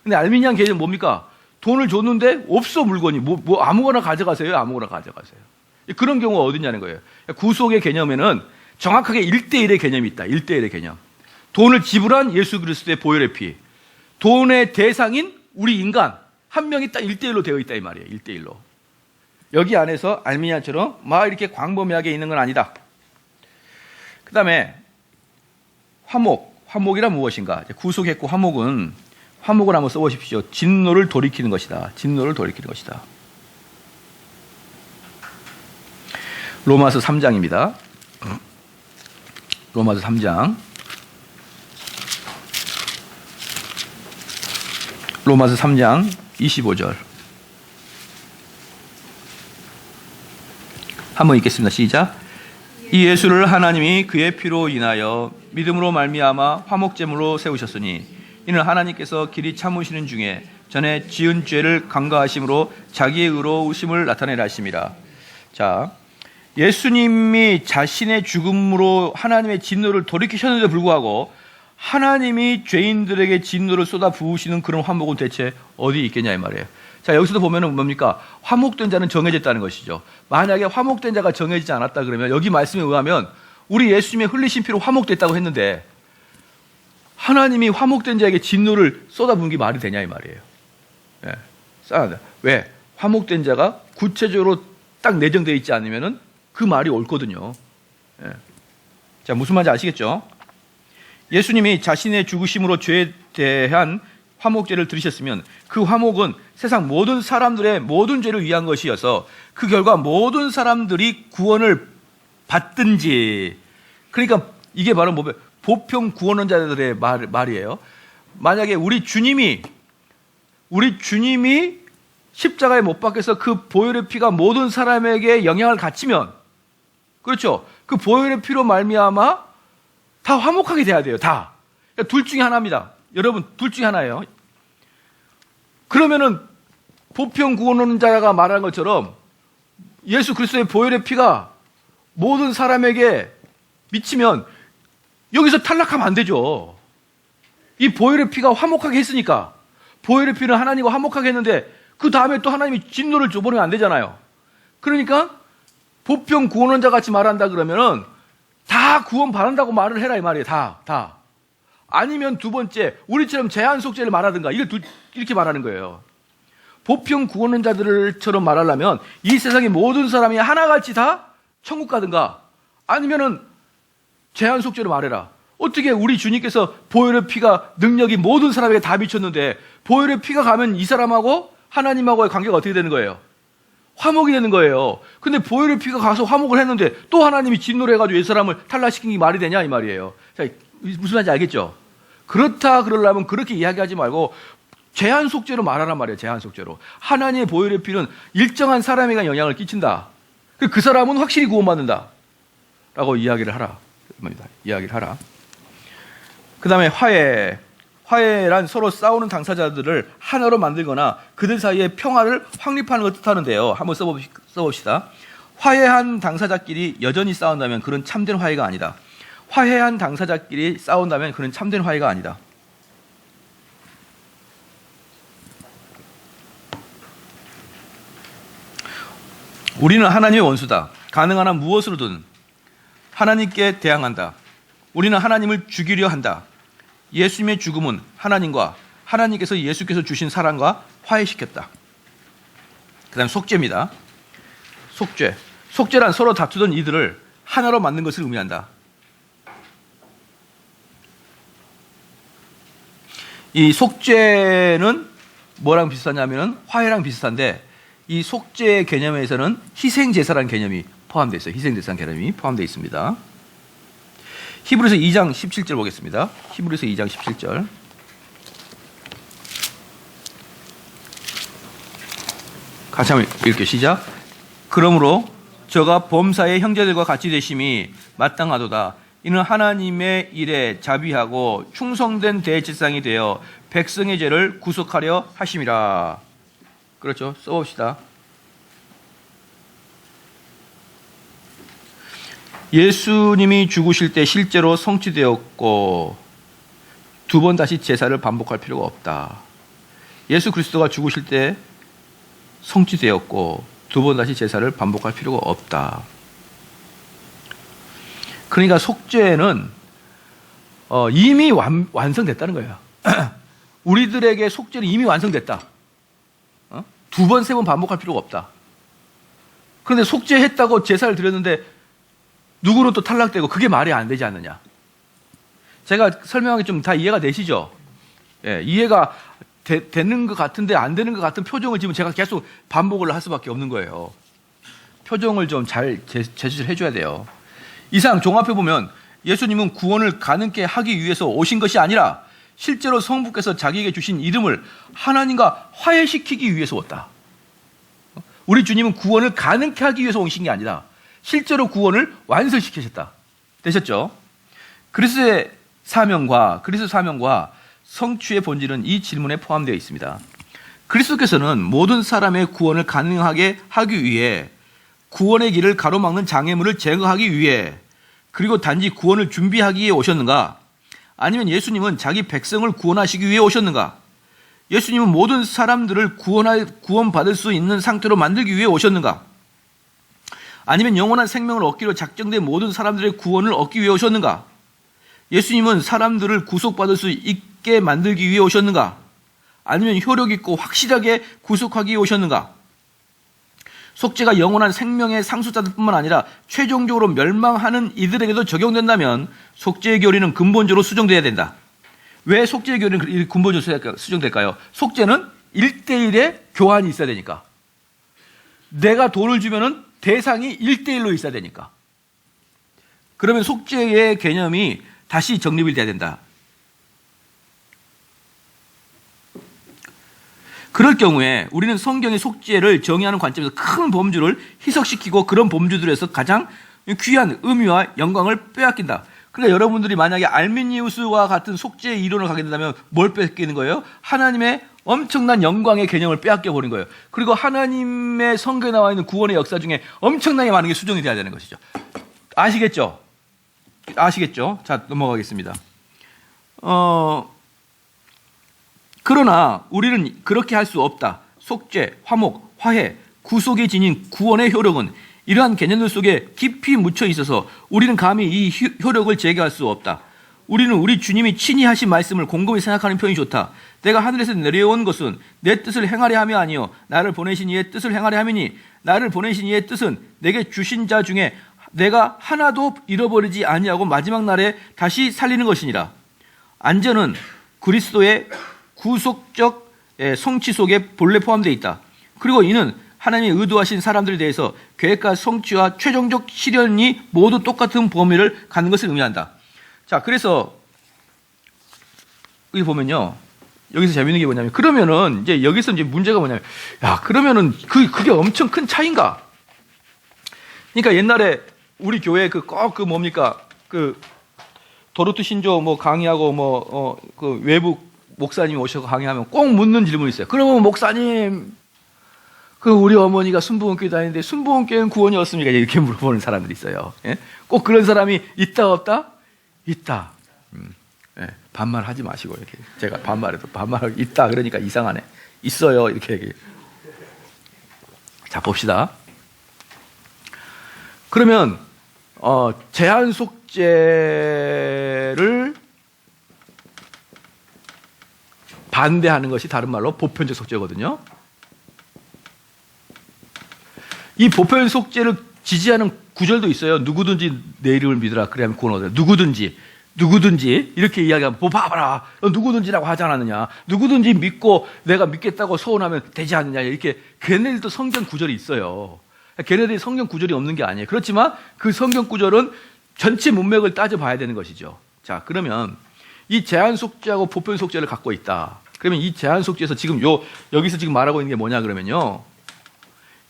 근데 알미니안 개념 뭡니까? 돈을 줬는데 없어, 물건이. 뭐 아무거나 가져가세요. 아무거나 가져가세요. 그런 경우가 어딨냐는 거예요. 구속의 개념에는 정확하게 1대1의 개념이 있다. 1대1의 개념. 돈을 지불한 예수 그리스도의 보혈의 피. 돈의 대상인 우리 인간 한 명이 딱 1대1로 되어 있다 이 말이에요. 1대1로. 여기 안에서 알미니안처럼 막 이렇게 광범위하게 있는 건 아니다. 그 다음에 화목이란 무엇인가? 구속했고 화목은 한번 써보십시오. 진노를 돌이키는 것이다. 진노를 돌이키는 것이다. 로마서 3장입니다. 로마서 3장. 로마서 3장 25절. 한번 읽겠습니다. 시작. 이 예수를 하나님이 그의 피로 인하여 믿음으로 말미암아 화목제물로 세우셨으니 이는 하나님께서 길이 참으시는 중에 전에 지은 죄를 간과하심으로 자기의 의로우심을 나타내라 하심이라. 자, 예수님이 자신의 죽음으로 하나님의 진노를 돌이키셨는데도 불구하고 하나님이 죄인들에게 진노를 쏟아 부으시는 그런 화목은 대체 어디 있겠냐 이 말이에요. 자, 여기서도 보면은 뭡니까? 화목된 자는 정해졌다는 것이죠. 만약에 화목된 자가 정해지지 않았다 그러면 여기 말씀에 의하면 우리 예수님의 흘리신 피로 화목됐다고 했는데 하나님이 화목된 자에게 진노를 쏟아부은 게 말이 되냐 이 말이에요. 예. 왜? 화목된 자가 구체적으로 딱 내정되어 있지 않으면은 그 말이 옳거든요. 예. 자, 무슨 말인지 아시겠죠? 예수님이 자신의 죽으심으로 죄에 대한 화목제를 들으셨으면 그 화목은 세상 모든 사람들의 모든 죄를 위한 것이어서 그 결과 모든 사람들이 구원을 받든지, 그러니까 이게 바로 뭐 보편 구원원자들의 말이에요. 만약에 우리 주님이 십자가에 못 박혀서 그 보혈의 피가 모든 사람에게 영향을 갖추면, 그렇죠? 그 보혈의 피로 말미암아 다 화목하게 돼야 돼요. 다. 그러니까 둘 중에 하나입니다. 여러분, 둘 중에 하나예요. 그러면은 보편 구원론자가 말한 것처럼 예수 그리스도의 보혈의 피가 모든 사람에게 미치면 여기서 탈락하면 안 되죠. 이 보혈의 피가 화목하게 했으니까, 보혈의 피는 하나님과 화목하게 했는데 그 다음에 또 하나님이 진노를 줘버리면 안 되잖아요. 그러니까 보편 구원론자 같이 말한다 그러면은 다 구원 받는다고 말을 해라 이 말이에요. 다. 아니면 두 번째, 우리처럼 제한 속죄를 말하든가, 이렇게 말하는 거예요. 보편 구원론자들처럼 말하려면 이 세상의 모든 사람이 하나같이 다 천국 가든가, 아니면은 제한 속죄로 말해라. 어떻게 우리 주님께서 보혈의 피가 능력이 모든 사람에게 다 미쳤는데 보혈의 피가 가면 이 사람하고 하나님하고의 관계가 어떻게 되는 거예요? 화목이 되는 거예요. 근데 보혈의 피가 가서 화목을 했는데 또 하나님이 진노를 해가지고 이 사람을 탈락시킨 게 말이 되냐 이 말이에요. 자, 무슨 말인지 알겠죠? 그렇다 그러려면 그렇게 이야기하지 말고 제한 속죄로 말하란 말이에요. 제한 속죄로. 하나님의 보혈의 피는 일정한 사람에게 영향을 끼친다. 그 사람은 확실히 구원받는다 라고 이야기를 하라. 이야기를 하라. 그 다음에 화해란 서로 싸우는 당사자들을 하나로 만들거나 그들 사이에 평화를 확립하는 것을 뜻하는데요. 한번 써봅시다. 화해한 당사자끼리 여전히 싸운다면 그런 참된 화해가 아니다. 화해한 당사자끼리 싸운다면 그런 참된 화해가 아니다. 우리는 하나님의 원수다. 가능한 한 무엇으로든 하나님께 대항한다. 우리는 하나님을 죽이려 한다. 예수님의 죽음은 하나님께서 예수께서 주신 사랑과 화해시켰다. 그 다음 속죄입니다. 속죄란 서로 다투던 이들을 하나로 만든 것을 의미한다. 이 속죄는 뭐랑 비슷하냐면 화해랑 비슷한데, 이 속죄의 개념에서는 희생제사라는 개념이 포함되어 있어요. 희생제사라는 개념이 포함되어 있습니다. 히브리서 2장 17절 보겠습니다. 히브리서 2장 17절. 같이 한번 읽을게요. 시작. 그러므로 저가 범사의 형제들과 같이 되심이 마땅하도다. 이는 하나님의 일에 자비하고 충성된 대제사장이 되어 백성의 죄를 구속하려 하심이라. 그렇죠. 써봅시다. 예수님이 죽으실 때 실제로 성취되었고 두 번 다시 제사를 반복할 필요가 없다. 예수 그리스도가 죽으실 때 성취되었고 두 번 다시 제사를 반복할 필요가 없다. 그러니까 속죄는 이미 완성됐다는 거예요. 우리들에게 속죄는 이미 완성됐다. 두 번, 세 번 반복할 필요가 없다. 그런데 속죄했다고 제사를 드렸는데 누구는 또 탈락되고 그게 말이 안 되지 않느냐. 제가 설명하기 좀 다 이해가 되시죠? 예, 이해가 되는 것 같은데 안 되는 것 같은 표정을 지금 제가 계속 반복을 할 수밖에 없는 거예요. 표정을 좀 잘 제시를 해줘야 돼요. 이상 종합해 보면 예수님은 구원을 가능케 하기 위해서 오신 것이 아니라 실제로 성부께서 자기에게 주신 이름을 하나님과 화해시키기 위해서 왔다. 우리 주님은 구원을 가능케 하기 위해서 오신 게 아니라 실제로 구원을 완성시키셨다. 되셨죠? 그리스도의 사명과 성취의 본질은 이 질문에 포함되어 있습니다. 그리스도께서는 모든 사람의 구원을 가능하게 하기 위해 구원의 길을 가로막는 장애물을 제거하기 위해 그리고 단지 구원을 준비하기 위해 오셨는가? 아니면 예수님은 자기 백성을 구원하시기 위해 오셨는가? 예수님은 모든 사람들을 구원받을 수 있는 상태로 만들기 위해 오셨는가? 아니면 영원한 생명을 얻기로 작정된 모든 사람들의 구원을 얻기 위해 오셨는가? 예수님은 사람들을 구속받을 수 있게 만들기 위해 오셨는가? 아니면 효력 있고 확실하게 구속하기 위해 오셨는가? 속죄가 영원한 생명의 상속자들뿐만 아니라 최종적으로 멸망하는 이들에게도 적용된다면 속죄의 교리는 근본적으로 수정돼야 된다. 왜 속죄의 교리는 근본적으로 수정될까요? 속죄는 1대1의 교환이 있어야 되니까. 내가 돈을 주면은 대상이 1대1로 있어야 되니까. 그러면 속죄의 개념이 다시 정립이 돼야 된다. 그럴 경우에 우리는 성경의 속죄를 정의하는 관점에서 큰 범주를 희석시키고 그런 범주들에서 가장 귀한 의미와 영광을 빼앗긴다. 그러니까 여러분들이 만약에 알미니우스와 같은 속죄의 이론을 가게 된다면 뭘 뺏기는 거예요? 하나님의 엄청난 영광의 개념을 빼앗겨 버린 거예요. 그리고 하나님의 성경에 나와 있는 구원의 역사 중에 엄청나게 많은 게 수정이 돼야 되는 것이죠. 아시겠죠? 아시겠죠? 자, 넘어가겠습니다. 그러나 우리는 그렇게 할 수 없다. 속죄, 화목, 화해, 구속이 지닌 구원의 효력은 이러한 개념들 속에 깊이 묻혀 있어서 우리는 감히 이 효력을 제거할 수 없다. 우리는 우리 주님이 친히 하신 말씀을 곰곰이 생각하는 편이 좋다. 내가 하늘에서 내려온 것은 내 뜻을 행하려 함이 아니요 나를 보내신 이의 뜻을 행하려 함이니 나를 보내신 이의 뜻은 내게 주신 자 중에 내가 하나도 잃어버리지 아니하고 마지막 날에 다시 살리는 것이니라. 안전은 그리스도의 구속적 성취 속에 본래 포함되어 있다. 그리고 이는 하나님이 의도하신 사람들에 대해서 계획과 성취와 최종적 실현이 모두 똑같은 범위를 갖는 것을 의미한다. 자, 그래서 여기 보면요, 여기서 재밌는 게 뭐냐면, 그러면은 이제 여기서 이제 문제가 뭐냐면, 야, 그러면은 그게 엄청 큰 차이인가? 그러니까 옛날에 우리 교회 꼭 뭡니까 도르트 신조 강의하고 그 외부 목사님이 오셔서 강의하면 꼭 묻는 질문이 있어요. 그러면 목사님, 우리 어머니가 순복음교회 다니는데 순복음교회는 구원이 없습니까? 이렇게 물어보는 사람들이 있어요. 예? 꼭 그런 사람이 있다 없다? 있다. 예, 반말하지 마시고 이렇게 제가 반말을 있다 그러니까 이상하네. 있어요 이렇게 얘기해요. 자, 봅시다. 그러면 제한 속죄를 반대하는 것이 다른 말로 보편적 속죄거든요. 이 보편 속죄를 지지하는 구절도 있어요. 누구든지 내 이름을 믿으라 그래야 구원 얻어요. 누구든지 이렇게 이야기하면 봐봐라, 누구든지라고 하지 않았느냐, 누구든지 믿고 내가 믿겠다고 소원하면 되지 않느냐, 이렇게. 걔네들도 성경 구절이 있어요. 걔네들이 성경 구절이 없는 게 아니에요. 그렇지만 그 성경 구절은 전체 문맥을 따져봐야 되는 것이죠. 자, 그러면 이 제한 속죄하고 보편 속죄를 갖고 있다. 그러면 이 제한 속죄에서 지금 여기서 지금 말하고 있는 게 뭐냐 그러면요,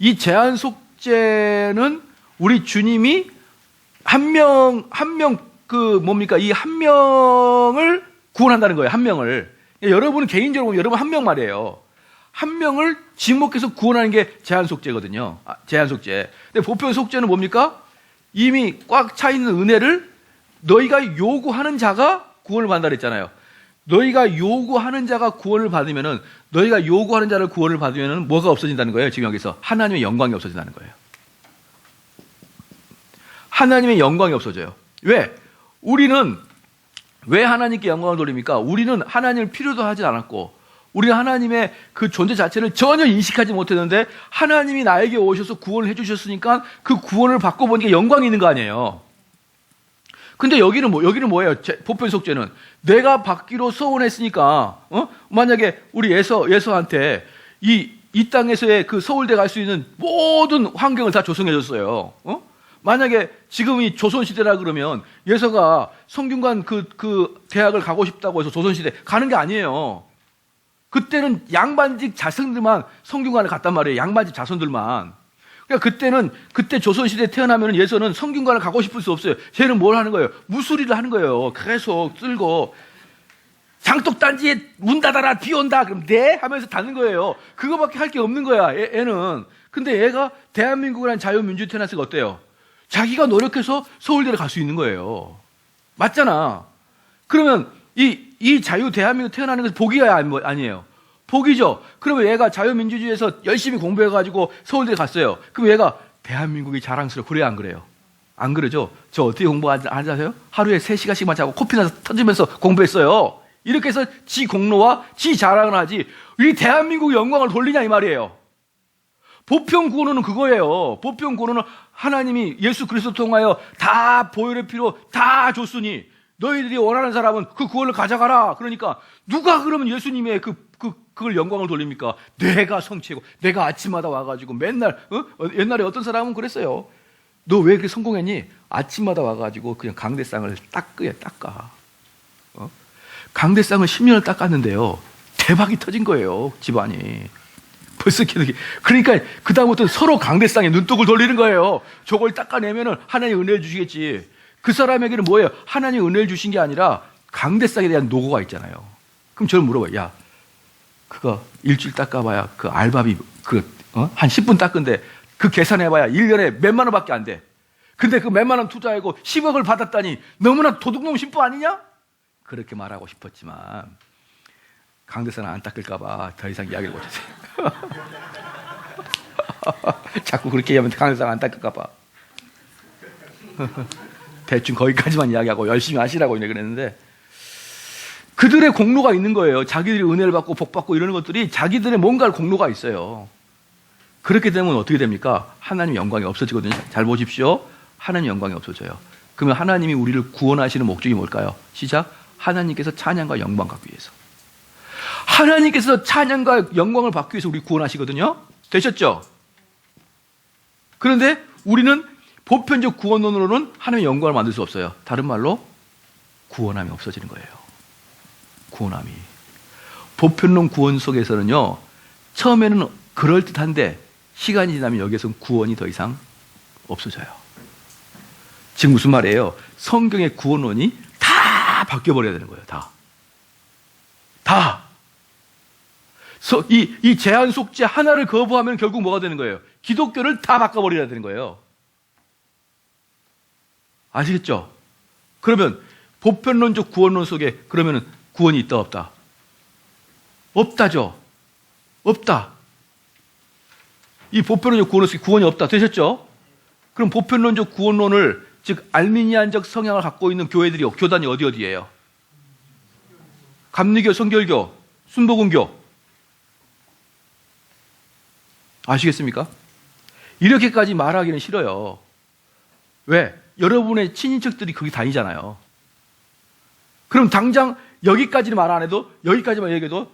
이 제한 속죄는 우리 주님이 한 명 이 한 명을 구원한다는 거예요. 한 명을. 여러분은 개인적으로 보면 여러분 한 명 말이에요. 한 명을 지목해서 구원하는 게 제한 속죄거든요. 제한 속죄. 근데 보편 속죄는 뭡니까? 이미 꽉 차 있는 은혜를 너희가 요구하는 자가 구원을 받는다 그랬잖아요. 너희가 요구하는 자가 구원을 받으면은, 너희가 요구하는 자를 구원을 받으면은 뭐가 없어진다는 거예요? 지금 여기서 하나님의 영광이 없어진다는 거예요. 하나님의 영광이 없어져요. 왜? 우리는 왜 하나님께 영광을 돌립니까? 우리는 하나님을 필요도 하지 않았고, 우리는 하나님의 그 존재 자체를 전혀 인식하지 못했는데 하나님이 나에게 오셔서 구원을 해주셨으니까 그 구원을 받고 보니까 영광이 있는 거 아니에요. 근데 여기는 뭐예요? 보편 속죄는 내가 받기로 소원했으니까, 만약에 우리 예서한테 이 땅에서의 그 서울대 갈 수 있는 모든 환경을 다 조성해줬어요. 만약에 지금이 조선시대라 그러면 예서가 성균관 그 대학을 가고 싶다고 해서 조선시대 가는 게 아니에요. 그때는 양반집 자손들만 성균관을 갔단 말이에요. 양반집 자손들만. 그러니까 그때 조선시대에 태어나면 예서는 성균관을 가고 싶을 수 없어요. 쟤는 뭘 하는 거예요? 무술이를 하는 거예요. 계속 쓸고. 장독단지에 문 닫아라, 비 온다. 그럼 네? 하면서 닫는 거예요. 그거밖에 할 게 없는 거야, 애는. 근데 얘가 대한민국이라는 자유민주주의 태어났으니까 어때요? 자기가 노력해서 서울대를 갈 수 있는 거예요. 맞잖아. 그러면 이 자유 대한민국 태어나는 것은 복이야, 아니에요? 복이죠. 그러면 얘가 자유민주주의에서 열심히 공부해가지고 서울대 갔어요. 그럼 얘가 대한민국이 자랑스러워. 그래요, 안 그래요? 안 그러죠? 저 어떻게 공부하지 아세요? 하루에 3시간씩만 자고 코피나 터지면서 공부했어요. 이렇게 해서 지 공로와 지 자랑을 하지. 이 대한민국 영광을 돌리냐 이 말이에요. 보편 구원은 그거예요. 보편 구원은 하나님이 예수 그리스도 통하여 다 보혈의 피로 다 줬으니 너희들이 원하는 사람은 그 구원을 가져가라. 그러니까 누가 그러면 예수님의 그걸 영광을 돌립니까? 내가 성취하고 내가 아침마다 와가지고 맨날 옛날에 어떤 사람은 그랬어요. 너 왜 그렇게 성공했니? 아침마다 와가지고 그냥 강대상을 닦아. 강대상을 10년을 닦았는데요. 대박이 터진 거예요, 집안이. 벌써 그러니까 그다음부터 서로 강대상에 눈독을 돌리는 거예요. 저걸 닦아내면은 하나님 은혜를 주시겠지. 그 사람에게는 뭐예요? 하나님 은혜를 주신 게 아니라 강대상에 대한 노고가 있잖아요. 그럼 저를 물어봐요. 야, 그거 일주일 닦아봐야 그 알바비 한 10분 닦은데 그 계산해봐야 1년에 몇만 원밖에 안 돼. 근데 그 몇만 원 투자하고 10억을 받았다니 너무나 도둑놈 심부 아니냐? 그렇게 말하고 싶었지만 강대상은 안 닦을까봐 더 이상 이야기를 못했어요. 자꾸 그렇게 얘기하면 강대상 안 닦을까봐 대충 거기까지만 이야기하고 열심히 하시라고 그랬는데, 그들의 공로가 있는 거예요. 자기들이 은혜를 받고 복 받고 이러는 것들이 자기들의 뭔가 공로가 있어요. 그렇게 되면 어떻게 됩니까? 하나님 영광이 없어지거든요. 잘 보십시오. 하나님 영광이 없어져요. 그러면 하나님이 우리를 구원하시는 목적이 뭘까요? 시작. 하나님께서 찬양과 영광 받기 위해서. 하나님께서 찬양과 영광을 받기 위해서 우리 구원하시거든요. 되셨죠? 그런데 우리는 보편적 구원론으로는 하나님의 영광을 만들 수 없어요. 다른 말로 구원함이 없어지는 거예요. 구원함이. 보편론 구원 속에서는요, 처음에는 그럴듯한데 시간이 지나면 여기에서는 구원이 더 이상 없어져요. 지금 무슨 말이에요? 성경의 구원론이 다 바뀌어버려야 되는 거예요. 다. 이 제한 속죄 하나를 거부하면 결국 뭐가 되는 거예요? 기독교를 다 바꿔버려야 되는 거예요. 아시겠죠? 그러면 보편론적 구원론 속에 그러면 구원이 있다 없다? 없다죠. 없다. 이 보편론적 구원론 속에 구원이 없다. 되셨죠? 그럼 보편론적 구원론을, 즉 알미니안적 성향을 갖고 있는 교회들이, 교단이 어디예요? 감리교, 성결교, 순복음교. 아시겠습니까? 이렇게까지 말하기는 싫어요. 왜? 여러분의 친인척들이 거기 다니잖아요. 그럼 당장 여기까지는 말 안 해도, 여기까지만 얘기해도,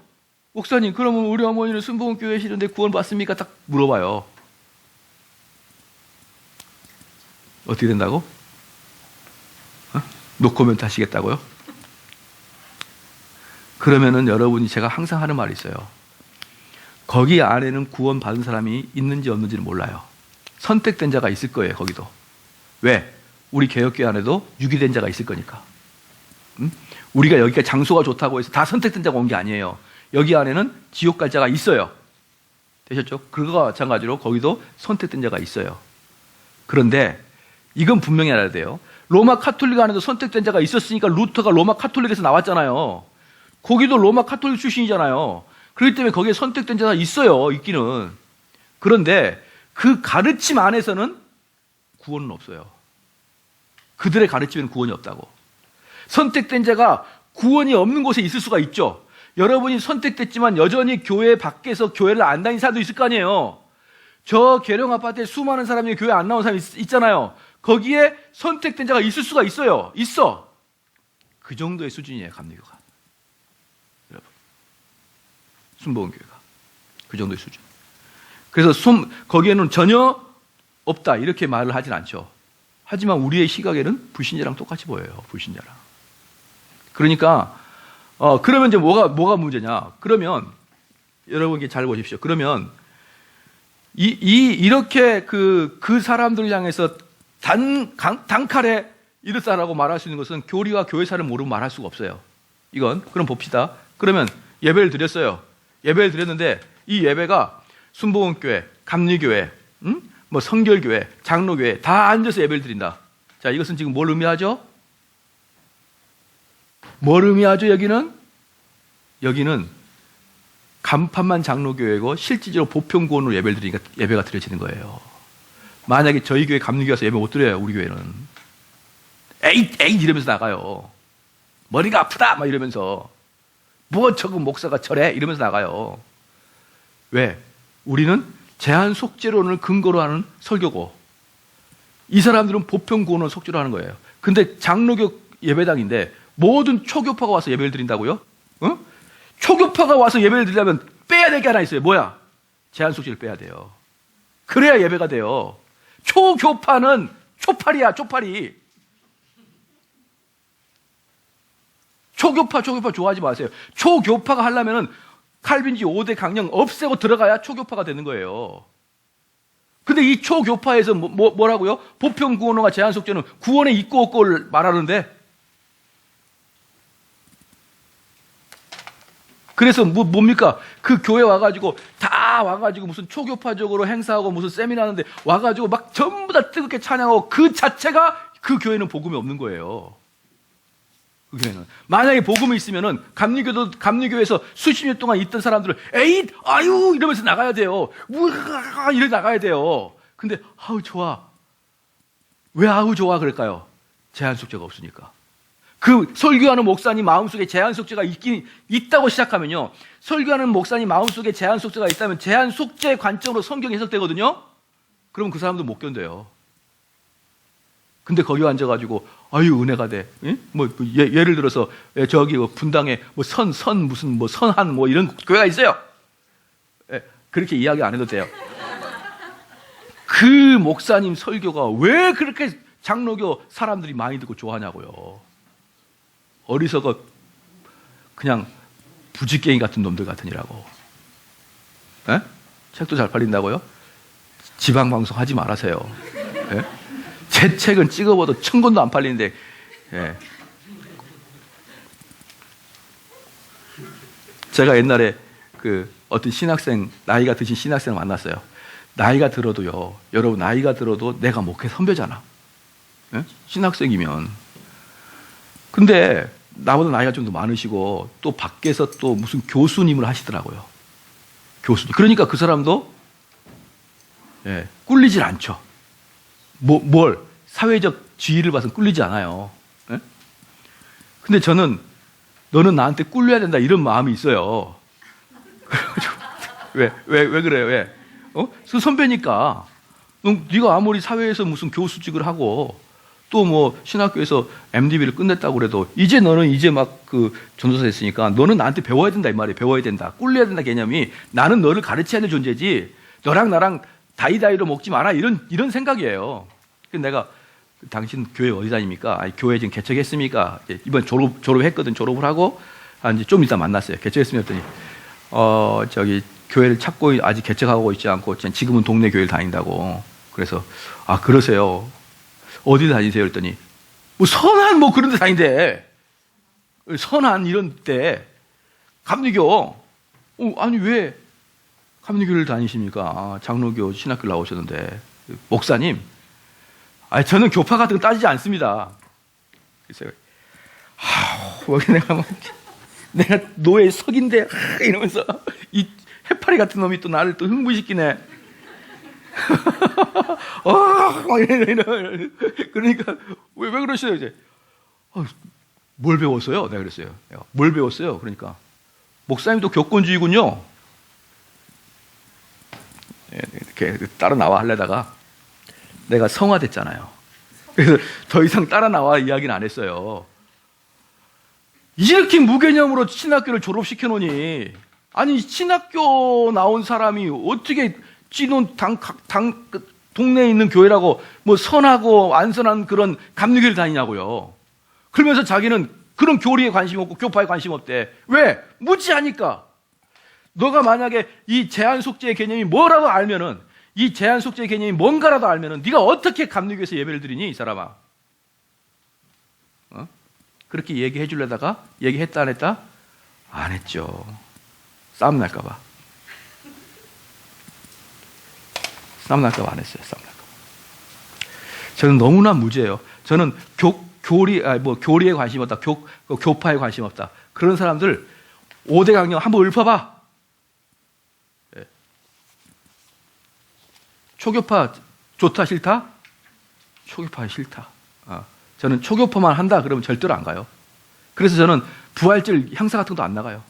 목사님, 그러면 우리 어머니는 순복음교회 시는데 구원 받습니까? 딱 물어봐요. 어떻게 된다고? 노코멘트 하시겠다고요? 그러면은 여러분이, 제가 항상 하는 말이 있어요. 거기 안에는 구원 받은 사람이 있는지 없는지는 몰라요. 선택된 자가 있을 거예요, 거기도. 왜? 우리 개혁교회 안에도 유기된 자가 있을 거니까. 우리가 여기가 장소가 좋다고 해서 다 선택된 자가 온 게 아니에요. 여기 안에는 지옥 갈 자가 있어요. 되셨죠? 그거와 마찬가지로 거기도 선택된 자가 있어요. 그런데 이건 분명히 알아야 돼요. 로마 카톨릭 안에도 선택된 자가 있었으니까 루터가 로마 카톨릭에서 나왔잖아요. 거기도 로마 카톨릭 출신이잖아요. 그렇기 때문에 거기에 선택된 자가 있어요, 있기는. 그런데 그 가르침 안에서는 구원은 없어요. 그들의 가르침에는 구원이 없다고. 선택된 자가 구원이 없는 곳에 있을 수가 있죠. 여러분이 선택됐지만 여전히 교회 밖에서 교회를 안 다니는 사람도 있을 거 아니에요. 저 계룡 아파트에 수많은 사람이 교회 안 나온 사람이 있잖아요. 거기에 선택된 자가 있을 수가 있어요. 있어. 그 정도의 수준이에요, 감리교가. 여러분, 순복음교회가 그 정도의 수준. 그래서 거기에는 전혀 없다 이렇게 말을 하진 않죠. 하지만 우리의 시각에는 불신자랑 똑같이 보여요. 불신자랑. 그러니까 그러면 이제 뭐가 문제냐? 그러면 여러분 잘 보십시오. 그러면 이렇게 그 사람들 향해서 단칼에 이렇다라고 말할 수 있는 것은 교리와 교회사를 모르면 말할 수가 없어요. 이건 그럼 봅시다. 그러면 예배를 드렸어요. 예배를 드렸는데 이 예배가 순복음교회, 감리교회, 뭐 성결교회, 장로교회 다 앉아서 예배를 드린다. 자, 이것은 지금 뭘 의미하죠? 뭘 의미하죠? 여기는 간판만 장로교회고 실질적으로 보편구원으로 예배를 드리니까 예배가 드려지는 거예요. 만약에 저희 교회 감리교회 가서 예배 못 드려요. 우리 교회는 에잇 이러면서 나가요. 머리가 아프다 막 이러면서 뭐 저거 목사가 저래 이러면서 나가요. 왜? 우리는 제한 속죄론을 근거로 하는 설교고 이 사람들은 보편구원을 속죄로 하는 거예요. 근데 장로교 예배당인데 모든 초교파가 와서 예배를 드린다고요? 초교파가 와서 예배를 드리려면 빼야 될 게 하나 있어요. 뭐야? 제한 속죄를 빼야 돼요. 그래야 예배가 돼요. 초교파는 초파리야, 초파리. 초교파 좋아하지 마세요. 초교파가 하려면은 칼빈주의 5대 강령 없애고 들어가야 초교파가 되는 거예요. 근데 이 초교파에서 뭐라고요? 보편 구원과 제한 속죄는 구원의 있고 없고를 말하는데, 그래서 뭡니까? 그 교회 와가지고 다 와가지고 무슨 초교파적으로 행사하고 무슨 세미나 하는데 와가지고 막 전부 다 뜨겁게 찬양하고 그 자체가 그 교회는 복음이 없는 거예요. 그 교회는. 만약에 복음이 있으면은 감리교에서 수십 년 동안 있던 사람들은 에잇, 아유 이러면서 나가야 돼요. 우와 이래 나가야 돼요. 근데 아우 좋아. 왜 아우 좋아 그럴까요? 제한 속죄가 없으니까. 그 설교하는 목사님 마음속에 제한 속죄가 있다고 시작하면요. 설교하는 목사님 마음속에 제한 속죄가 있다면 제한 속죄 관점으로 성경이 해석되거든요. 그럼 그 사람도 못 견뎌요. 근데 거기 앉아가지고 아유 은혜가 돼. 응? 예를 들어서 저기 분당에 무슨 선한 이런 교회가 있어요. 그렇게 이야기 안 해도 돼요. 그 목사님 설교가 왜 그렇게 장로교 사람들이 많이 듣고 좋아하냐고요. 어리석어 그냥 부지깽이 같은 놈들 같으니라고. 에? 책도 잘 팔린다고요? 지방방송 하지 말아세요. 에? 제 책은 찍어봐도 1000권도 안 팔리는데. 예. 제가 옛날에 그 어떤 신학생, 나이가 드신 신학생을 만났어요. 나이가 들어도요, 여러분 나이가 들어도 내가 목회 선배잖아. 에? 신학생이면. 근데 나보다 나이가 좀 더 많으시고 또 밖에서 또 무슨 교수님을 하시더라고요. 교수님. 그러니까 그 사람도 꿀리질 않죠. 뭘 사회적 지위를 봐서 꿀리지 않아요. 예? 근데 저는 너는 나한테 꿀려야 된다 이런 마음이 있어요. 왜 그래요? 왜? 그 선배니까. 네가 아무리 사회에서 무슨 교수직을 하고 또 신학교에서 MDB를 끝냈다고 그래도 너는 이제 막 그 전도사 됐으니까 너는 나한테 배워야 된다 이 말이에요. 배워야 된다. 꿀려야 된다 개념이 나는 너를 가르쳐야 될 존재지 너랑 나랑 다이다이로 먹지 마라 이런 생각이에요. 그래서 내가 당신 교회 어디 다닙니까? 아니, 교회 지금 개척했습니까? 이번 졸업했거든. 졸업을 하고 이제 좀 이따 만났어요. 개척했으면 했더니 저기 교회를 찾고 아직 개척하고 있지 않고 지금은 동네 교회를 다닌다고. 그래서 아 그러세요. 어디 다니세요? 그랬더니 선한 그런 데 다닌대. 선한 이런 데 감리교. 아니 왜 감리교를 다니십니까? 장로교 신학교 나오셨는데 목사님. 아니 저는 교파 같은 거 따지지 않습니다. 그래서 내가 노예 석인데 이러면서 이 해파리 같은 놈이 또 나를 또 흥분시키네. 그러니까 왜 그러시나요? 이제 뭘 배웠어요? 내가 그랬어요. 뭘 배웠어요? 그러니까 목사님도 교권주의군요. 이렇게 따라 나와 하려다가 내가 성화됐잖아요. 그래서 더 이상 따라 나와 이야기는 안 했어요. 이렇게 무개념으로 신학교를 졸업시켜 놓으니 아니 신학교 나온 사람이 어떻게 지는 동네에 있는 교회라고 선하고 안선한 그런 감리교를 다니냐고요. 그러면서 자기는 그런 교리에 관심 없고 교파에 관심 없대. 왜? 무지하니까. 너가 만약에 이 제한 속죄의 개념이 뭐라도 알면은 이 제한 속죄의 개념이 뭔가라도 알면은 네가 어떻게 감리교에서 예배를 드리니 이 사람아? 그렇게 얘기해 주려다가 얘기했다 안 했다? 안 했죠. 싸움 날까 봐. 싸움 날까 봐 안 했어요. 싸움 날까 봐. 저는 너무나 무죄예요. 저는 교리에 관심 없다. 교파에 관심 없다. 그런 사람들 5대 강령 한번 읊어봐. 초교파 좋다 싫다? 초교파 싫다. 저는 초교파만 한다 그러면 절대로 안 가요. 그래서 저는 부활절 행사 같은 것도 안 나가요.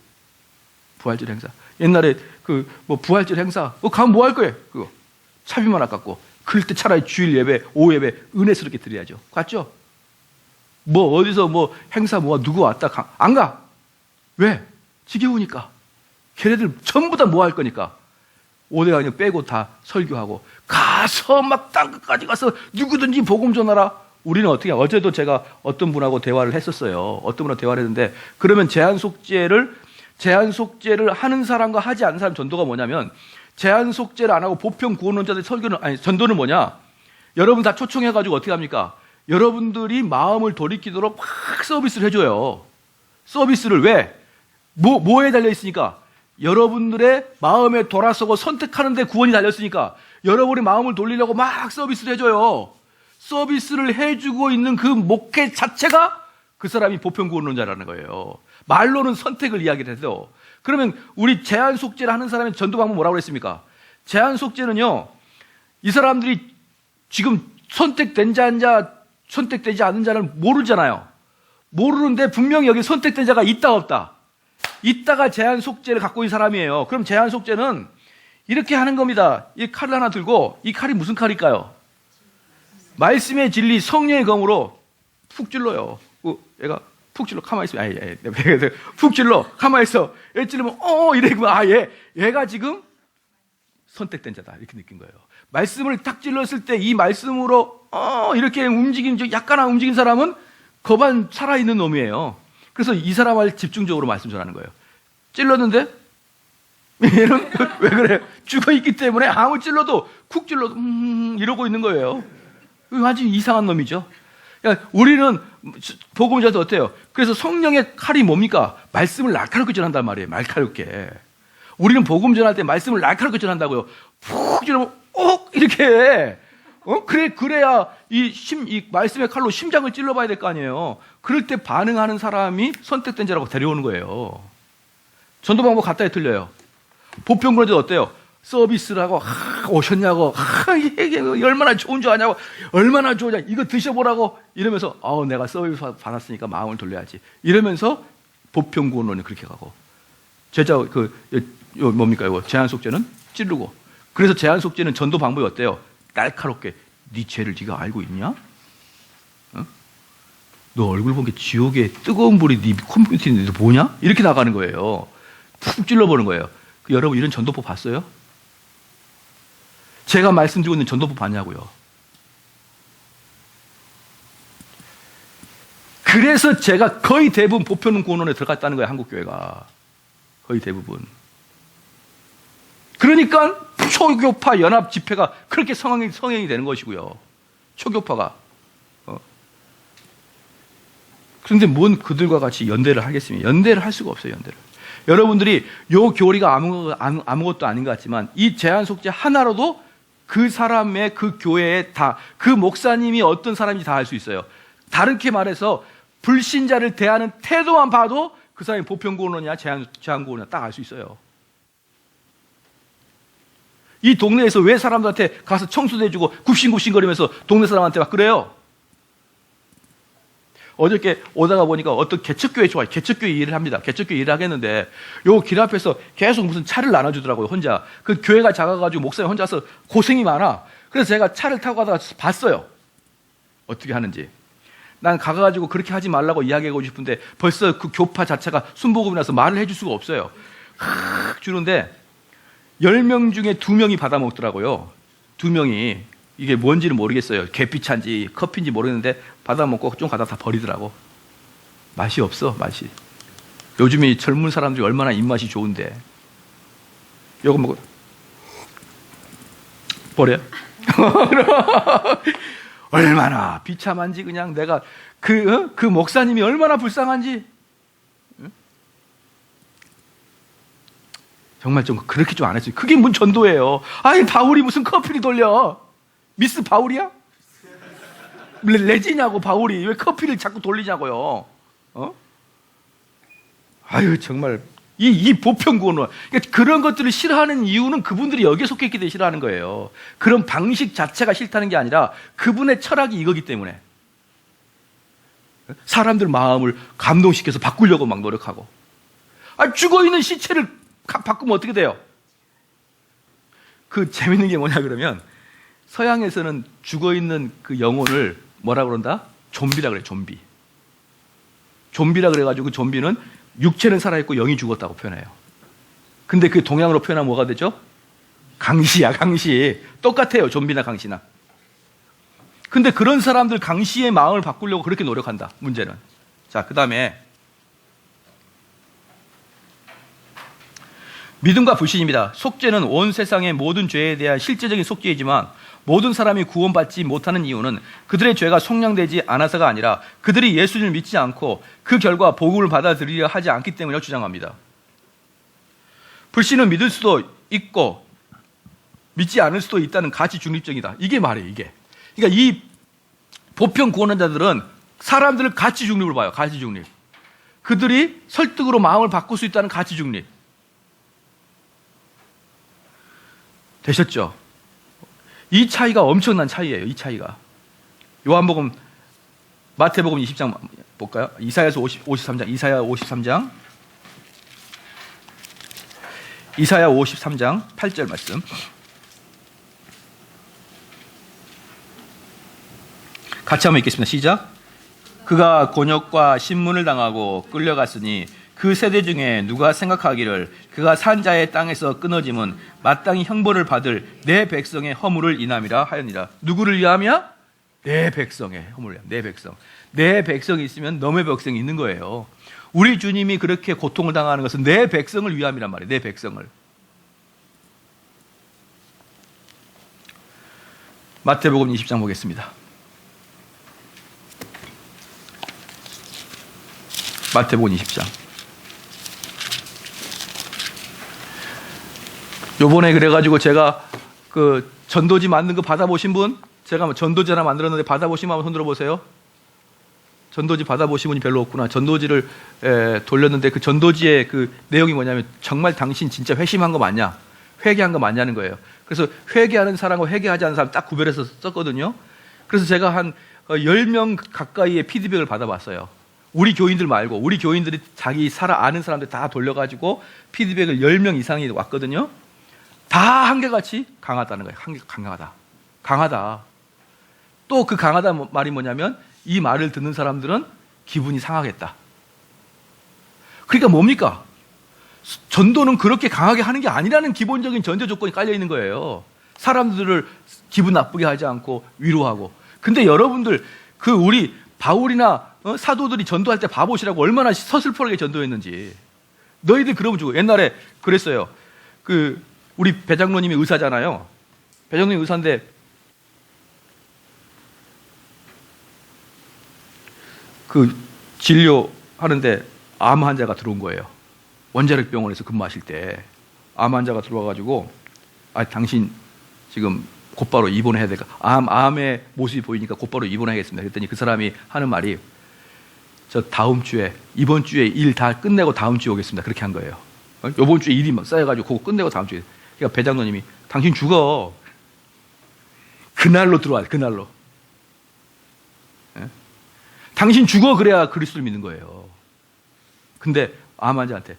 부활절 행사. 옛날에 부활절 행사 가면 뭐 할 거예요? 그거 차비만 아깝고. 그럴 때 차라리 주일 예배, 오후 예배 은혜스럽게 드려야죠. 갔죠? 어디서 행사 누구 왔다 안 가. 왜? 지겨우니까. 걔네들 전부 다 뭐 할 거니까. 5대 강령 빼고 다 설교하고 가서 막 땅끝까지 가서 누구든지 복음 전하라. 우리는 어떻게 어제도 제가 어떤 분하고 대화를 했었어요. 어떤 분하고 대화를 했는데 그러면 제한 속죄를 제한 속죄를 하는 사람과 하지 않는 사람 전도가 뭐냐면, 제한 속죄를 안 하고 보편 구원론자들 설교는, 아니, 전도는 뭐냐? 여러분 다 초청해가지고 어떻게 합니까? 여러분들이 마음을 돌이키도록 막 서비스를 해줘요. 서비스를 왜? 뭐에 달려있으니까? 여러분들의 마음에 돌아서고 선택하는 데 구원이 달렸으니까 여러분의 마음을 돌리려고 막 서비스를 해줘요. 서비스를 해주고 있는 그 목회 자체가 그 사람이 보편구원론자라는 거예요. 말로는 선택을 이야기를 해도. 그러면 우리 제한 속죄를 하는 사람의 전도 방법 뭐라고 그랬습니까? 제한 속죄는요, 이 사람들이 지금 선택된 자인자 선택되지 않은 자를 모르잖아요. 모르는데 분명히 여기 선택된 자가 있다 없다. 있다가 제한 속죄를 갖고 있는 사람이에요. 그럼 제한 속죄는 이렇게 하는 겁니다. 이 칼을 하나 들고, 이 칼이 무슨 칼일까요? 말씀의 진리, 성령의 검으로 푹 찔러요. 얘가 푹 찔러, 가만히 있어. 푹 찔러, 가만히 있어. 얘 찔르면, 이래. 얘가 지금 선택된 자다. 이렇게 느낀 거예요. 말씀을 딱 찔렀을 때 이 말씀으로, 이렇게 약간 움직인 사람은 거반 살아있는 놈이에요. 그래서 이 사람을 집중적으로 말씀 전하는 거예요. 찔렀는데, 얘는 왜 그래? 죽어있기 때문에 아무 찔러도, 쿡 찔러도, 이러고 있는 거예요. 아주 이상한 놈이죠. 그러니까 우리는 복음을 전할 때 어때요? 그래서 성령의 칼이 뭡니까? 말씀을 날카롭게 전한단 말이에요. 날카롭게. 우리는 복음 전할 때 말씀을 날카롭게 전한다고요. 푹 찌르면 이렇게 그래야 이 말씀의 칼로 심장을 찔러봐야 될 거 아니에요. 그럴 때 반응하는 사람이 선택된 자라고 데려오는 거예요. 전도 방법 갖다에 틀려요. 보편구원자 어때요? 서비스를 하고 오셨냐고, 이게 얼마나 좋은 줄 아냐고, 얼마나 좋으냐, 이거 드셔보라고 이러면서 내가 서비스 받았으니까 마음을 돌려야지 이러면서 보편구원론이 그렇게 가고, 제자 뭡니까 이거 제한 속죄는 찌르고. 그래서 제한 속죄는 전도 방법이 어때요? 날카롭게, 네 죄를 네가 알고 있냐? 너 얼굴 본 게 지옥의 뜨거운 불이 네 컴퓨터인데 뭐냐? 이렇게 나가는 거예요. 푹 찔러보는 거예요. 여러분 이런 전도법 봤어요? 제가 말씀드리고 있는 전도법 봤냐고요. 그래서 제가 거의 대부분 보편구원론에 들어갔다는 거예요. 한국교회가 거의 대부분. 그러니까 초교파 연합 집회가 그렇게 성행이 되는 것이고요. 초교파가. 그런데 뭔 그들과 같이 연대를 하겠습니까? 연대를 할 수가 없어요. 연대를. 여러분들이 요 교리가 아무것도 아닌 것 같지만 이 제한 속죄 하나로도 그 사람의 그 교회에 그 목사님이 어떤 사람인지 다 알 수 있어요. 다르게 말해서 불신자를 대하는 태도만 봐도 그 사람이 보편구원론이냐 제한구원이냐 딱 알 수 있어요. 이 동네에서 왜 사람들한테 가서 청소도 해주고 굽신굽신거리면서 동네 사람한테 막 그래요? 어저께 오다가 보니까 어떤 개척교회 좋아요. 개척교회 일을 합니다. 개척교회 일을 하겠는데 요 길 앞에서 계속 무슨 차를 나눠주더라고요. 혼자. 그 교회가 작아가지고 목사님 혼자서 고생이 많아. 그래서 제가 차를 타고 가다가 봤어요. 어떻게 하는지. 난 가가지고 그렇게 하지 말라고 이야기하고 싶은데 벌써 그 교파 자체가 순복음이 나서 말을 해줄 수가 없어요. 주는데 10명 중에 2명이 받아먹더라고요. 2명이. 이게 뭔지는 모르겠어요. 계피차인지 커피인지 모르겠는데 받아먹고 좀 가다 다 버리더라고. 맛이 없어, 맛이. 요즘에 젊은 사람들이 얼마나 입맛이 좋은데 요거 먹어 버려. 얼마나 비참한지. 그냥 내가 그 목사님이 얼마나 불쌍한지. 정말 좀 그렇게 좀 안 했어요. 그게 뭔 전도예요. 아니 바울이 무슨 커피를 돌려. 미스 바울이야? 레지냐고 바울이 왜 커피를 자꾸 돌리냐고요. 아유 정말 이 보편구원론. 그러니까 그런 것들을 싫어하는 이유는 그분들이 여기에 속해 있기 때문에 싫어하는 거예요. 그런 방식 자체가 싫다는 게 아니라 그분의 철학이 이거기 때문에. 사람들 마음을 감동시켜서 바꾸려고 막 노력하고. 죽어있는 시체를 바꾸면 어떻게 돼요? 그 재밌는 게 뭐냐 그러면 서양에서는 죽어있는 그 영혼을 뭐라 그런다? 좀비라 그래, 좀비. 좀비라 그래가지고 그 좀비는 육체는 살아있고 영이 죽었다고 표현해요. 근데 그 동양으로 표현하면 뭐가 되죠? 강시야, 강시. 똑같아요, 좀비나 강시나. 근데 그런 사람들 강시의 마음을 바꾸려고 그렇게 노력한다, 문제는. 자, 그 다음에 믿음과 불신입니다. 속죄는 온 세상의 모든 죄에 대한 실제적인 속죄이지만 모든 사람이 구원받지 못하는 이유는 그들의 죄가 속량되지 않아서가 아니라 그들이 예수님을 믿지 않고 그 결과 복음을 받아들이려 하지 않기 때문이라고 주장합니다. 불신은 믿을 수도 있고 믿지 않을 수도 있다는 가치 중립적이다. 이게 말이에요, 이게. 그러니까 이 보편 구원자들은 사람들을 가치 중립으로 봐요, 가치 중립. 그들이 설득으로 마음을 바꿀 수 있다는 가치 중립. 되셨죠? 이 차이가 엄청난 차이예요. 이 차이가. 요한복음, 마태복음 20장 볼까요? 이사야서 53장, 이사야 53장. 이사야 53장 8절 말씀. 같이 한번 읽겠습니다. 시작. 그가 곤욕과 신문을 당하고 끌려갔으니 그 세대 중에 누가 생각하기를 그가 산 자의 땅에서 끊어짐은 마땅히 형벌을 받을 내 백성의 허물을 인함이라 하였니라. 누구를 위함이야? 내 백성의 허물을 위함. 내 백성. 내 백성이 있으면 너의 백성이 있는 거예요. 우리 주님이 그렇게 고통을 당하는 것은 내 백성을 위함이란 말이에요. 내 백성을. 마태복음 20장 보겠습니다. 마태복음 20장. 요번에 그래가지고 제가 그 전도지 만든 거 받아보신 분? 제가 뭐 전도지 하나 만들었는데 받아보신 분 한번 손 들어보세요. 전도지 받아보신 분이 별로 없구나. 전도지를 돌렸는데 그 전도지의 그 내용이 뭐냐면 정말 당신 진짜 회심한 거 맞냐? 회개한 거 맞냐는 거예요. 그래서 회개하는 사람과 회개하지 않는 사람 딱 구별해서 썼거든요. 그래서 제가 한 10명 가까이의 피드백을 받아봤어요. 우리 교인들 말고 우리 교인들이 자기 아는 사람들 다 돌려가지고 피드백을 10명 이상이 왔거든요. 다 한결같이 강하다는 거예요. 강하다. 강하다. 또 그 강하다 말이 뭐냐면 이 말을 듣는 사람들은 기분이 상하겠다. 그러니까 뭡니까? 전도는 그렇게 강하게 하는 게 아니라는 기본적인 전제 조건이 깔려 있는 거예요. 사람들을 기분 나쁘게 하지 않고 위로하고. 근데 여러분들 그 우리 바울이나 사도들이 전도할 때 봐보시라고 얼마나 서슬퍼하게 전도했는지. 너희들 그러면 주고. 옛날에 그랬어요. 그 우리 배장로님이 의사잖아요. 배장로님이 의사인데 그 진료하는데 암 환자가 들어온 거예요. 원자력 병원에서 근무하실 때 암 환자가 들어와가지고 당신 지금 곧바로 입원해야 될까? 암의 모습이 보이니까 곧바로 입원해야겠습니다. 그랬더니 그 사람이 하는 말이 저 다음 주에 이번 주에 일 다 끝내고 다음 주에 오겠습니다. 그렇게 한 거예요. 이번 주에 일이 막 쌓여가지고 그거 끝내고 다음 주에. 그러니까 배장로님이 당신 죽어. 그날로 들어와. 그날로. 예? 당신 죽어 그래야 그리스도를 믿는 거예요. 근데 암 환자한테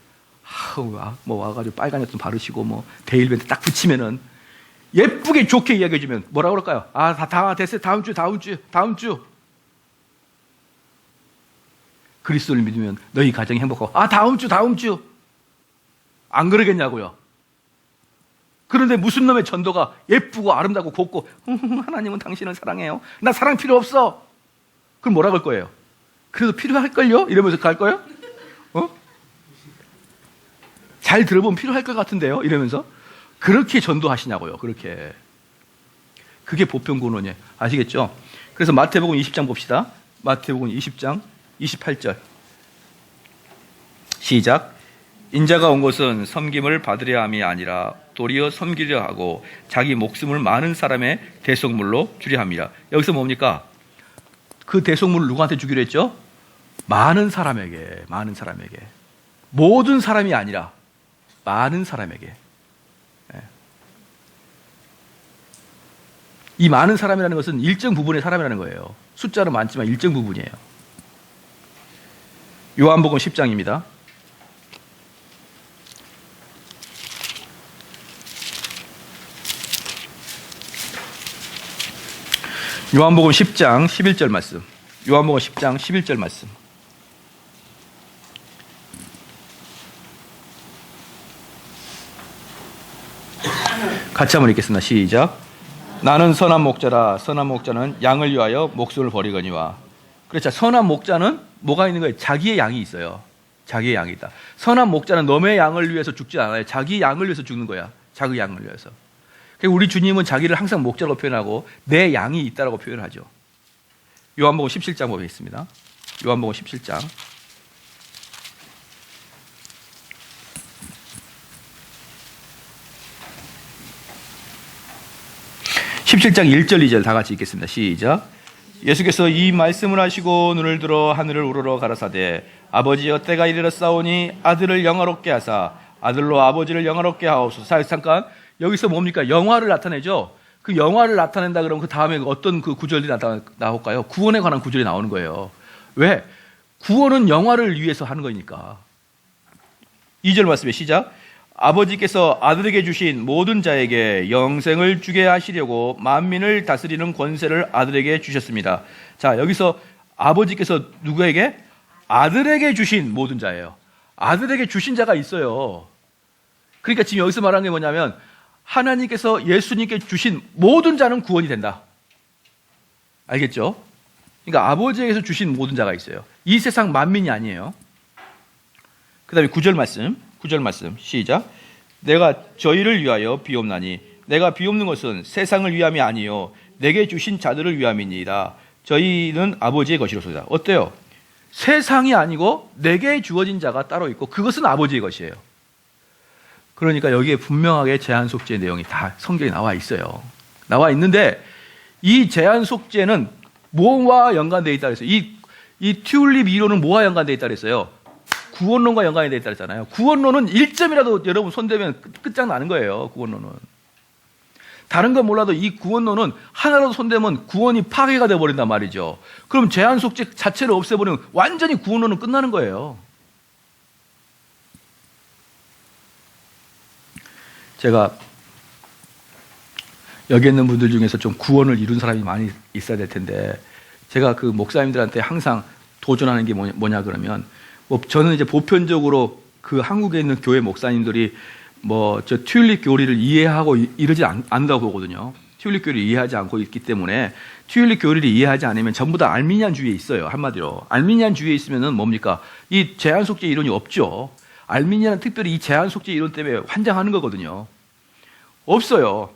뭐 와가지고 빨간 약 좀 바르시고 뭐 데일밴드 딱 붙이면은 예쁘게 좋게 이야기해주면 뭐라 그럴까요? 다 됐어요. 다음 주. 그리스도를 믿으면 너희 가정이 행복하고 다음 주. 안 그러겠냐고요. 그런데 무슨 놈의 전도가 예쁘고 아름답고 곱고 하나님은 당신을 사랑해요. 나 사랑 필요 없어. 그럼 뭐라 그럴 거예요? 그래도 필요할걸요? 이러면서 갈 거예요? 잘 들어보면 필요할 것 같은데요? 이러면서 그렇게 전도하시냐고요. 그렇게. 그게 보편구원이에요. 아시겠죠? 그래서 마태복음 20장 봅시다. 마태복음 20장 28절 시작. 인자가 온 것은 섬김을 받으려 함이 아니라 도리어 섬기려 하고 자기 목숨을 많은 사람의 대속물로 주려 함이라. 여기서 뭡니까? 그 대속물을 누구한테 주기로 했죠? 많은 사람에게. 모든 사람이 아니라 많은 사람에게. 이 많은 사람이라는 것은 일정 부분의 사람이라는 거예요. 숫자는 많지만 일정 부분이에요. 요한복음 10장입니다. 요한복음 10장 11절 말씀. 요한복음 10장 11절 말씀. 같이 한번 읽겠습니다. 시작. 나는 선한 목자라. 선한 목자는 양을 위하여 목숨을 버리거니와. 그렇죠. 선한 목자는 뭐가 있는 거예요? 자기의 양이 있어요. 자기의 양이다. 선한 목자는 너의 양을 위해서 죽지 않아요. 자기 양을 위해서 죽는 거야. 자기 양을 위해서. 우리 주님은 자기를 항상 목자로 표현하고 내 양이 있다라고 표현하죠. 요한복음 17장 보겠습니다. 요한복음 17장. 17장 1절 2절 다 같이 읽겠습니다. 시작. 예수께서 이 말씀을 하시고 눈을 들어 하늘을 우러러 가라사대 아버지여 때가 이르렀사오니 아들을 영화롭게 하사 아들로 아버지를 영화롭게 하옵소서. 잠깐 여기서 뭡니까? 영화를 나타내죠. 그 영화를 나타낸다 그러면 그 다음에 어떤 그 구절이 나올까요? 구원에 관한 구절이 나오는 거예요. 왜? 구원은 영화를 위해서 하는 거니까. 2절 말씀에 시작. 아버지께서 아들에게 주신 모든 자에게 영생을 주게 하시려고 만민을 다스리는 권세를 아들에게 주셨습니다. 자, 여기서 아버지께서 누구에게? 아들에게 주신 모든 자예요. 아들에게 주신 자가 있어요. 그러니까 지금 여기서 말하는 게 뭐냐면 하나님께서 예수님께 주신 모든 자는 구원이 된다. 알겠죠? 그러니까 아버지에게서 주신 모든 자가 있어요. 이 세상 만민이 아니에요. 그 다음에 9절 말씀 시작. 내가 저희를 위하여 비옵나니 내가 비옵는 것은 세상을 위함이 아니요 내게 주신 자들을 위함이니이다. 저희는 아버지의 것이로소이다. 어때요? 세상이 아니고 내게 주어진 자가 따로 있고 그것은 아버지의 것이에요. 그러니까 여기에 분명하게 제한 속죄의 내용이 다 성경에 나와 있어요. 나와 있는데 이 제한 속죄는 뭐와 연관되어 있다 그랬어요? 이 튤립 이론은 뭐와 연관되어 있다 그랬어요? 구원론과 연관이 되어 있다 그랬잖아요. 구원론은 1점이라도 여러분 손대면 끝장나는 거예요. 구원론은. 다른 건 몰라도 이 구원론은 하나라도 손대면 구원이 파괴가 되어버린단 말이죠. 그럼 제한 속죄 자체를 없애버리면 완전히 구원론은 끝나는 거예요. 제가 여기 있는 분들 중에서 좀 구원을 이룬 사람이 많이 있어야 될 텐데 제가 그 목사님들한테 항상 도전하는 게 뭐냐 그러면 저는 이제 보편적으로 그 한국에 있는 교회 목사님들이 저 튤립 교리를 이해하고 이러지 않는다고 보거든요. 튤립 교리를 이해하지 않고 있기 때문에 튤립 교리를 이해하지 않으면 전부 다 알미니안주의에 있어요. 한마디로. 알미니안주의에 있으면은 뭡니까? 이 제한 속죄 이론이 없죠. 알미니안은 특별히 이 제한 속죄 이론 때문에 환장하는 거거든요. 없어요.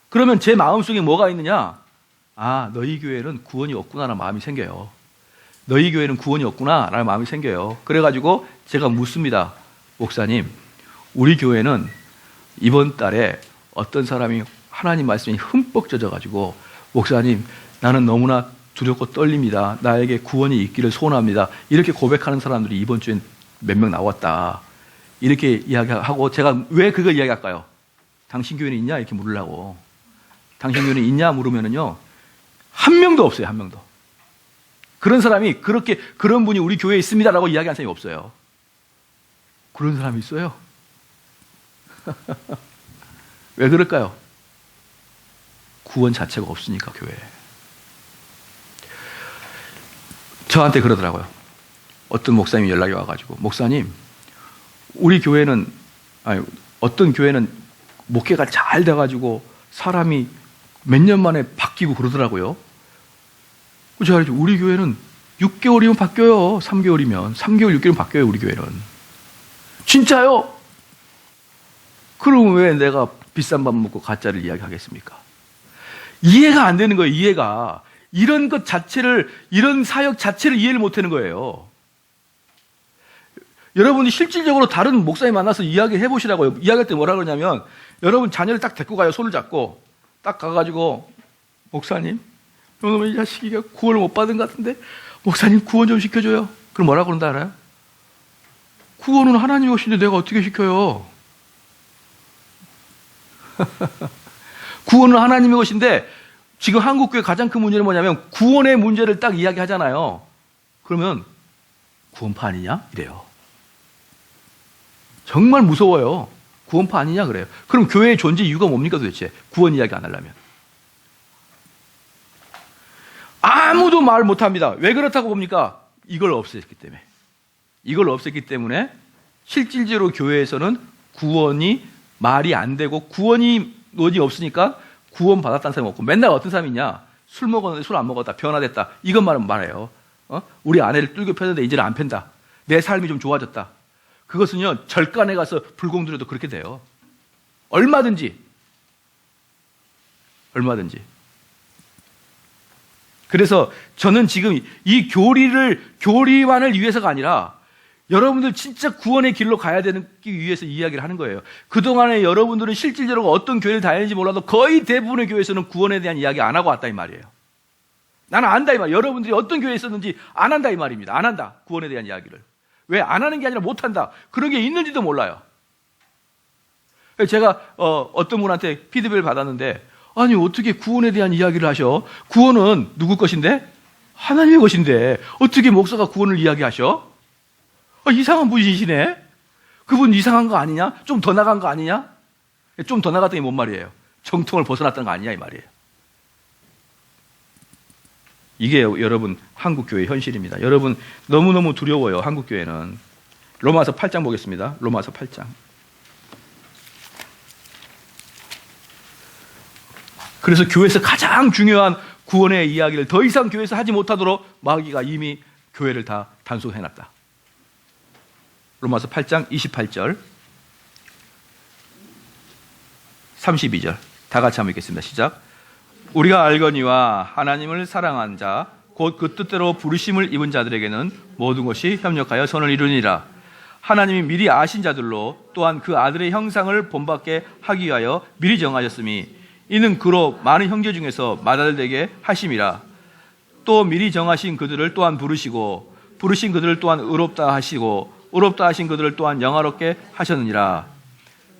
그러면 제 마음속에 뭐가 있느냐? 아, 너희 교회는 구원이 없구나라는 마음이 생겨요. 너희 교회는 구원이 없구나라는 마음이 생겨요. 그래가지고 제가 묻습니다. 목사님, 우리 교회는 이번 달에 어떤 사람이 하나님 말씀이 흠뻑 젖어가지고 목사님, 나는 너무나 두렵고 떨립니다. 나에게 구원이 있기를 소원합니다. 이렇게 고백하는 사람들이 이번 주엔 몇 명 나왔다. 이렇게 이야기하고 제가 왜 그걸 이야기할까요? 당신 교회는 있냐? 이렇게 물으려고. 당신 교회는 있냐? 물으면은요, 한 명도 없어요. 한 명도. 그런 사람이 그런 분이 우리 교회에 있습니다라고 이야기하는 사람이 없어요. 그런 사람이 있어요. 왜 그럴까요? 구원 자체가 없으니까 교회에. 저한테 그러더라고요. 어떤 목사님이 연락이 와가지고 목사님, 우리 교회는 어떤 교회는 목회가 잘 돼가지고 사람이 몇 년 만에 바뀌고 그러더라고요. 제가 그랬죠. 우리 교회는 6개월이면 바뀌어요. 3개월, 6개월이면 바뀌어요. 우리 교회는. 진짜요? 그럼 왜 내가 비싼 밥 먹고 가짜를 이야기하겠습니까? 이해가 안 되는 거예요. 이해가. 이런 것 자체를, 이런 사역 자체를 이해를 못하는 거예요. 여러분이 실질적으로 다른 목사님 만나서 이야기해 보시라고요. 이야기할 때 뭐라 그러냐면 여러분 자녀를 딱 데리고 가요. 손을 잡고 딱 가가지고 목사님, 이 자식이가 구원을 못 받은 것 같은데 목사님 구원 좀 시켜줘요. 그럼 뭐라 그런다 알아요? 구원은 하나님 것인데 내가 어떻게 시켜요? 구원은 하나님의 것인데 지금 한국교회 가장 큰 문제는 뭐냐면 구원의 문제를 딱 이야기하잖아요. 그러면 구원파 아니냐? 이래요. 정말 무서워요. 구원파 아니냐 그래요. 그럼 교회의 존재 이유가 뭡니까 도대체? 구원 이야기 안 하려면. 아무도 말 못합니다. 왜 그렇다고 봅니까? 이걸 없앴기 때문에. 이걸 없앴기 때문에 실질적으로 교회에서는 구원이 말이 안 되고 구원이 없으니까 구원 받았다는 사람이 없고 맨날 어떤 사람이 있냐? 술 먹었는데 술 안 먹었다. 변화됐다. 이것만 말해요. 우리 아내를 뚫고 폈는데 이제는 안 팬다. 내 삶이 좀 좋아졌다. 그것은요, 절간에 가서 불공 들여도 그렇게 돼요. 얼마든지. 그래서 저는 지금 이 교리만을 위해서가 아니라 여러분들 진짜 구원의 길로 가야 되기 위해서 이야기를 하는 거예요. 그동안에 여러분들은 실질적으로 어떤 교회를 다니는지 몰라도 거의 대부분의 교회에서는 구원에 대한 이야기 안 하고 왔다 이 말이에요. 나는 안다 이 말이에요. 여러분들이 어떤 교회에 있었는지 안 한다 이 말입니다. 안 한다. 구원에 대한 이야기를. 왜 안 하는 게 아니라 못 한다. 그런 게 있는지도 몰라요. 제가 어떤 분한테 피드백을 받았는데, 아니 어떻게 구원에 대한 이야기를 하셔? 구원은 누구 것인데? 하나님의 것인데 어떻게 목사가 구원을 이야기하셔? 이상한 분이시네. 그분 이상한 거 아니냐? 좀 더 나간 거 아니냐? 좀 더 나갔더니 뭔 말이에요? 정통을 벗어났다는 거 아니냐 이 말이에요. 이게 여러분 한국교회 현실입니다. 여러분 너무너무 두려워요. 한국교회는. 로마서 8장 보겠습니다. 로마서 8장. 그래서 교회에서 가장 중요한 구원의 이야기를 더 이상 교회에서 하지 못하도록 마귀가 이미 교회를 다 단속해놨다. 로마서 8장 28절 32절 다 같이 한번 읽겠습니다. 시작. 우리가 알거니와 하나님을 사랑한 자 곧 그 뜻대로 부르심을 입은 자들에게는 모든 것이 협력하여 선을 이루니라. 하나님이 미리 아신 자들로 또한 그 아들의 형상을 본받게 하기 위하여 미리 정하셨음이 이는 그로 많은 형제 중에서 맏아들되게 하심이라. 또 미리 정하신 그들을 또한 부르시고 부르신 그들을 또한 의롭다 하시고 의롭다 하신 그들을 또한 영화롭게 하셨느니라.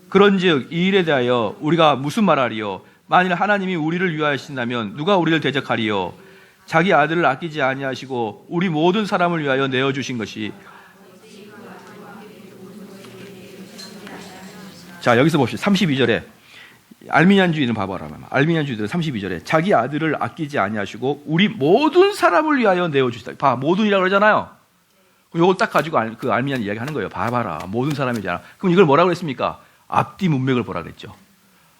그런즉 이 일에 대하여 우리가 무슨 말하리요? 만일 하나님이 우리를 위하신다면 누가 우리를 대적하리요? 자기 아들을 아끼지 아니하시고 우리 모든 사람을 위하여 내어주신 것이. 자, 여기서 봅시다. 32절에 알미니안주의는 봐봐라. 알미니안주의들은 32절에 자기 아들을 아끼지 아니하시고 우리 모든 사람을 위하여 내어주시다. 봐, 모든이라고 그러잖아요. 이걸 딱 가지고 그 알미니안 이야기 하는 거예요. 봐봐라. 모든 사람이잖아. 그럼 이걸 뭐라고 그랬습니까? 앞뒤 문맥을 보라 그랬죠.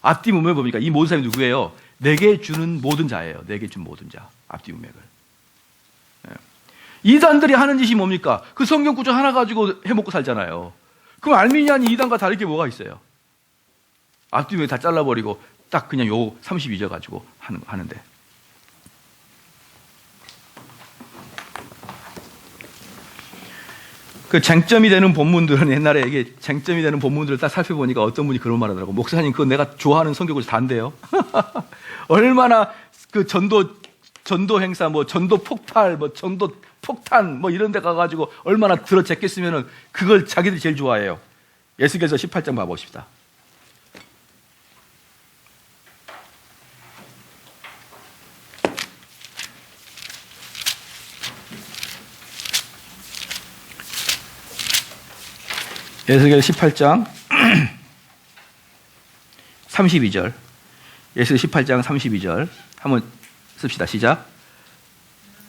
앞뒤 문맥을 보니까 이 모든 사람이 누구예요? 내게 주는 모든 자예요. 내게 준 모든 자. 앞뒤 문맥을. 이단들이 하는 짓이 뭡니까? 그 성경 구절 하나 가지고 해먹고 살잖아요. 그럼 알미니안이 이단과 다를 게 뭐가 있어요? 앞뒤 문맥 다 잘라버리고 딱 그냥 요 32절 가지고 하는데. 그 쟁점이 되는 본문들은 옛날에 이게 쟁점이 되는 본문들을 딱 살펴보니까 어떤 분이 그런 말 하더라고. 목사님, 그거 내가 좋아하는 성경을 단대요. 얼마나 그 전도 행사, 뭐 전도 폭발, 뭐 전도 폭탄, 뭐 이런 데 가가지고 얼마나 들어 쟀겠으면은 그걸 자기들이 제일 좋아해요. 에스겔서 18장 봐봅시다. 에스겔 18장 32절. 에스겔 18장 32절 한번 씁시다. 시작.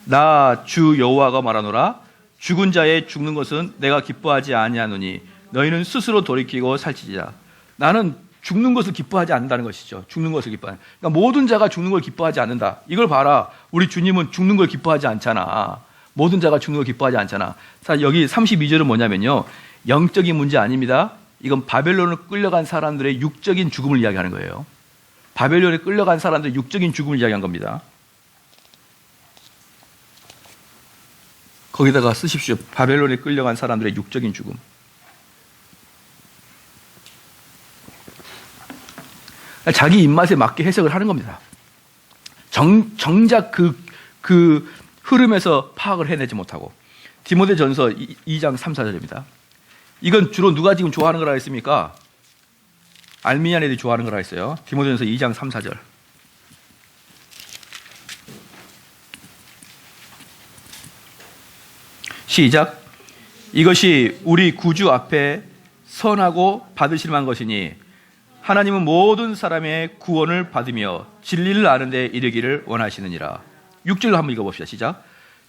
나 주 여호와가 말하노라. 죽은 자의 죽는 것은 내가 기뻐하지 아니하노니 너희는 스스로 돌이키고 살찌자. 나는 죽는 것을 기뻐하지 않는다는 것이죠. 죽는 것을 기뻐하는. 그러니까 모든 자가 죽는 걸 기뻐하지 않는다. 이걸 봐라. 우리 주님은 죽는 걸 기뻐하지 않잖아. 모든 자가 죽는 걸 기뻐하지 않잖아. 자, 여기 32절은 뭐냐면요. 영적인 문제 아닙니다. 이건 바벨론을 끌려간 사람들의 육적인 죽음을 이야기하는 거예요. 바벨론에 끌려간 사람들의 육적인 죽음을 이야기한 겁니다. 거기다가 쓰십시오. 바벨론에 끌려간 사람들의 육적인 죽음. 자기 입맛에 맞게 해석을 하는 겁니다. 정작 그 흐름에서 파악을 해내지 못하고. 디모데전서 2장 3, 4절입니다. 이건 주로 누가 지금 좋아하는 거라 했습니까? 알미니안 애들이 좋아하는 거라 했어요. 디모데전서 2장 3, 4절. 시작. 이것이 우리 구주 앞에 선하고 받으실 만한 것이니 하나님은 모든 사람의 구원을 받으며 진리를 아는 데 이르기를 원하시느니라. 6절로 한번 읽어봅시다. 시작.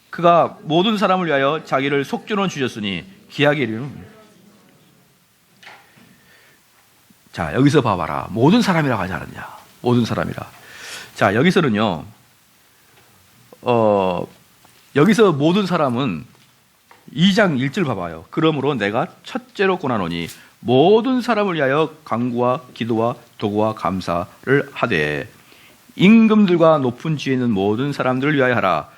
그가 모든 사람을 위하여 자기를 속죄로 주셨으니 기하게 이르는. 자, 여기서 봐봐라. 모든 사람이라고 하지 않았냐. 모든 사람이라. 자, 여기서는요. 여기서 모든 사람은 2장 1절 봐봐요. 그러므로 내가 첫째로 권하노니 모든 사람을 위하여 간구와 기도와 도구와 감사를 하되 임금들과 높은 지혜 있는 모든 사람들을 위하여 하라.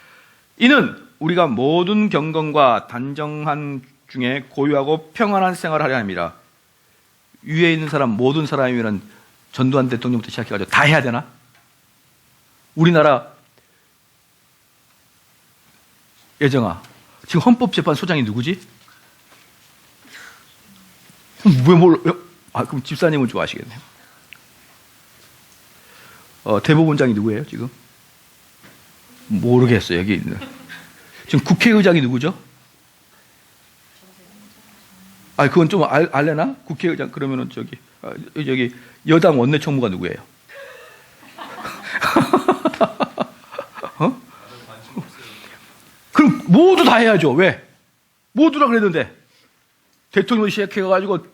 이는 우리가 모든 경건과 단정한 중에 고요하고 평안한 생활을 하려 합니다. 위에 있는 사람 모든 사람이면 전두환 대통령부터 시작해가지고 다 해야 되나? 우리나라 예정아, 지금 헌법재판소장이 누구지? 그럼 집사님은 좀 아시겠네요. 대법원장이 누구예요, 지금? 모르겠어요, 여기 있는. 지금 국회의장이 누구죠? 그건 좀 알려나? 국회의장, 그러면은 저기, 여당 원내총무가 누구예요? 그럼 모두 다 해야죠. 왜? 모두라 그랬는데. 대통령 시작해가지고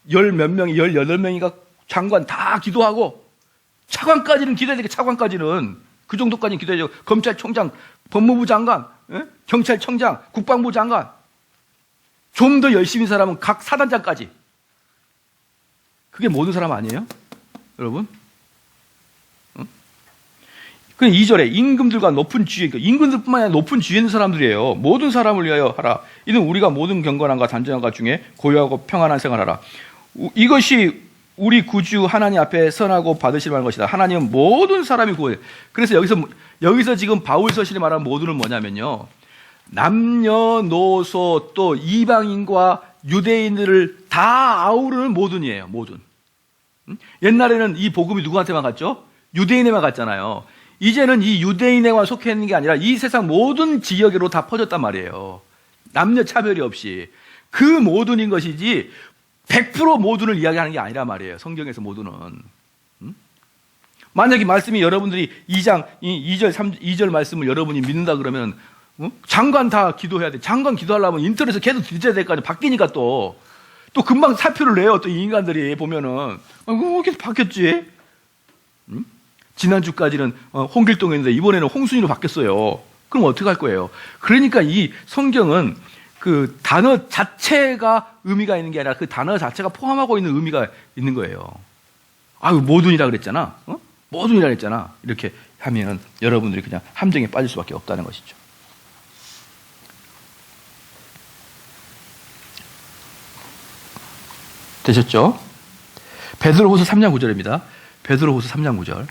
10몇 명이, 18명이가 장관 다 기도하고, 차관까지는 기도해야 되겠다, 차관까지는. 그 정도까지는 기도해야죠. 검찰총장, 법무부 장관, 경찰청장, 국방부 장관. 좀 더 열심히 사람은 각 사단장까지. 그게 모든 사람 아니에요? 여러분? 그 2절에 임금들과 높은 지혜, 임금들뿐만 아니라 높은 지혜 있는 사람들이에요. 모든 사람을 위하여 하라. 이는 우리가 모든 경건함과 단정함과 중에 고요하고 평안한 생활하라. 이것이 우리 구주 하나님 앞에 선하고 받으실 만한 것이다. 하나님은 모든 사람이 구원해. 그래서 여기서 지금 바울 서신이 말하는 모두는 뭐냐면요. 남녀노소 또 이방인과 유대인들을 다 아우르는 모든이에요. 모든. 옛날에는 이 복음이 누구한테만 갔죠? 유대인에만 갔잖아요. 이제는 이 유대인에만 속해 있는 게 아니라 이 세상 모든 지역으로 다 퍼졌단 말이에요. 남녀 차별이 없이. 그 모든인 것이지 100% 모든을 이야기하는 게 아니란 말이에요. 성경에서 모든은. 만약에 말씀이 여러분들이 2장 2절 말씀을 여러분이 믿는다 그러면 장관 다 기도해야 돼. 장관 기도하려면 인터넷에 계속 뒤져야 될 거 아니에요. 바뀌니까 또 금방 사표를 내요. 또 이 인간들이 보면은 계속 바뀌었지. 지난주까지는 홍길동이었는데 이번에는 홍순이로 바뀌었어요. 그럼 어떻게 할 거예요? 그러니까 이 성경은 그 단어 자체가 의미가 있는 게 아니라 그 단어 자체가 포함하고 있는 의미가 있는 거예요. 모든이라 그랬잖아. 모든이라 그랬잖아. 이렇게 하면 여러분들이 그냥 함정에 빠질 수밖에 없다는 것이죠. 되셨죠? 베드로후서 3장 9절입니다. 베드로후서 3장 9절.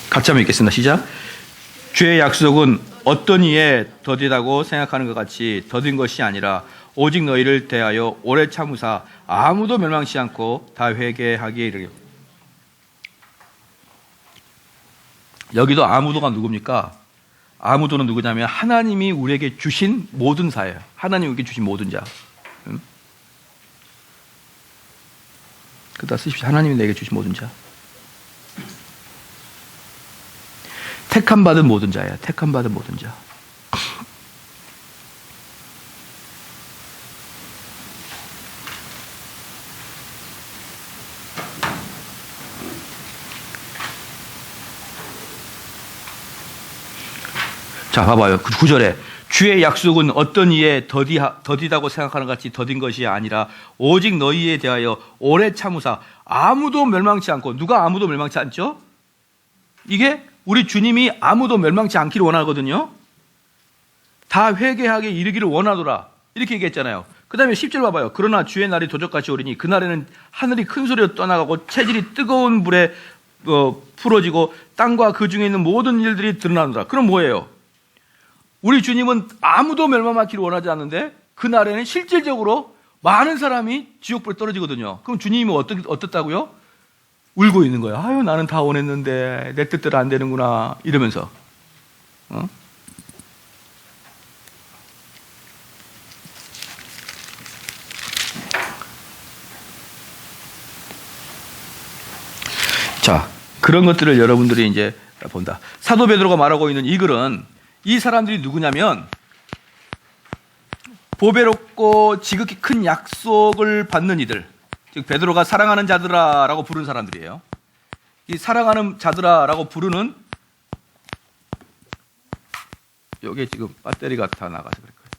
같이 한번 읽겠습니다. 시작. 주의 약속은 어떤 이에 더디다고 생각하는 것 같이 더딘 것이 아니라 오직 너희를 대하여 오래 참으사 아무도 멸망치 않고 다 회개하기에 이르게. 여기도 아무도가 누굽니까? 아무도는 누구냐면 하나님이 우리에게 주신 모든 사예요. 하나님이 우리에게 주신 모든 자. 그다 쓰십시오. 하나님이 내게 주신 모든 자. 택함 받은 모든 자예요. 택함 받은 모든 자. 자, 봐봐요. 9절에 주의 약속은 어떤 이에 더디다고 생각하는 것 같이 더딘 것이 아니라 오직 너희에 대하여 오래 참으사 아무도 멸망치 않고. 누가 아무도 멸망치 않죠? 이게 우리 주님이 아무도 멸망치 않기를 원하거든요. 다 회개하게 이르기를 원하더라. 이렇게 얘기했잖아요. 그 다음에 10절 봐봐요. 그러나 주의 날이 도적같이 오리니 그날에는 하늘이 큰 소리로 떠나가고 체질이 뜨거운 불에 풀어지고 땅과 그 중에 있는 모든 일들이 드러나노라. 그럼 뭐예요? 우리 주님은 아무도 멸망하기를 원하지 않는데 그날에는 실질적으로 많은 사람이 지옥불에 떨어지거든요. 그럼 주님이 어떻다고요? 울고 있는 거예요. 나는 다 원했는데 내 뜻대로 안 되는구나 이러면서. 자, 그런 것들을 여러분들이 이제 본다. 사도 베드로가 말하고 있는 이 글은 이 사람들이 누구냐면 보배롭고 지극히 큰 약속을 받는 이들, 즉 베드로가 사랑하는 자들아라고 부른 사람들이에요. 이 사랑하는 자들아라고 부르는 요게 지금 배터리가 다 나가서 그럴 거예요.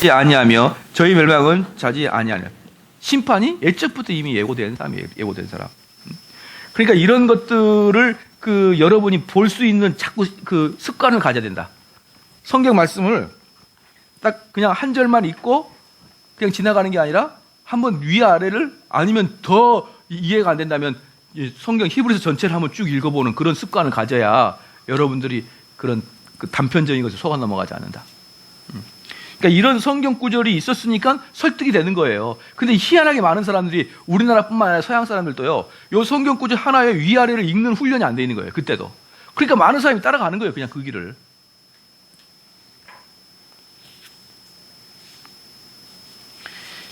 아니하며 저희 멸망은 자지 아니하며. 심판이 예적부터 이미 예고된 사람이에요. 예고된 사람. 그러니까 이런 것들을 여러분이 볼 수 있는 자꾸 습관을 가져야 된다. 성경 말씀을 딱 그냥 한 절만 읽고 그냥 지나가는 게 아니라 한번 위아래를, 아니면 더 이해가 안 된다면 성경 히브리서 전체를 한번 쭉 읽어보는 그런 습관을 가져야 여러분들이 그런 단편적인 것을 속아 넘어가지 않는다. 그러니까 이런 성경 구절이 있었으니까 설득이 되는 거예요. 근데 희한하게 많은 사람들이, 우리나라뿐만 아니라 서양 사람들도요, 요 성경 구절 하나에 위아래를 읽는 훈련이 안 돼 있는 거예요. 그때도. 그러니까 많은 사람이 따라가는 거예요. 그냥 그 길을.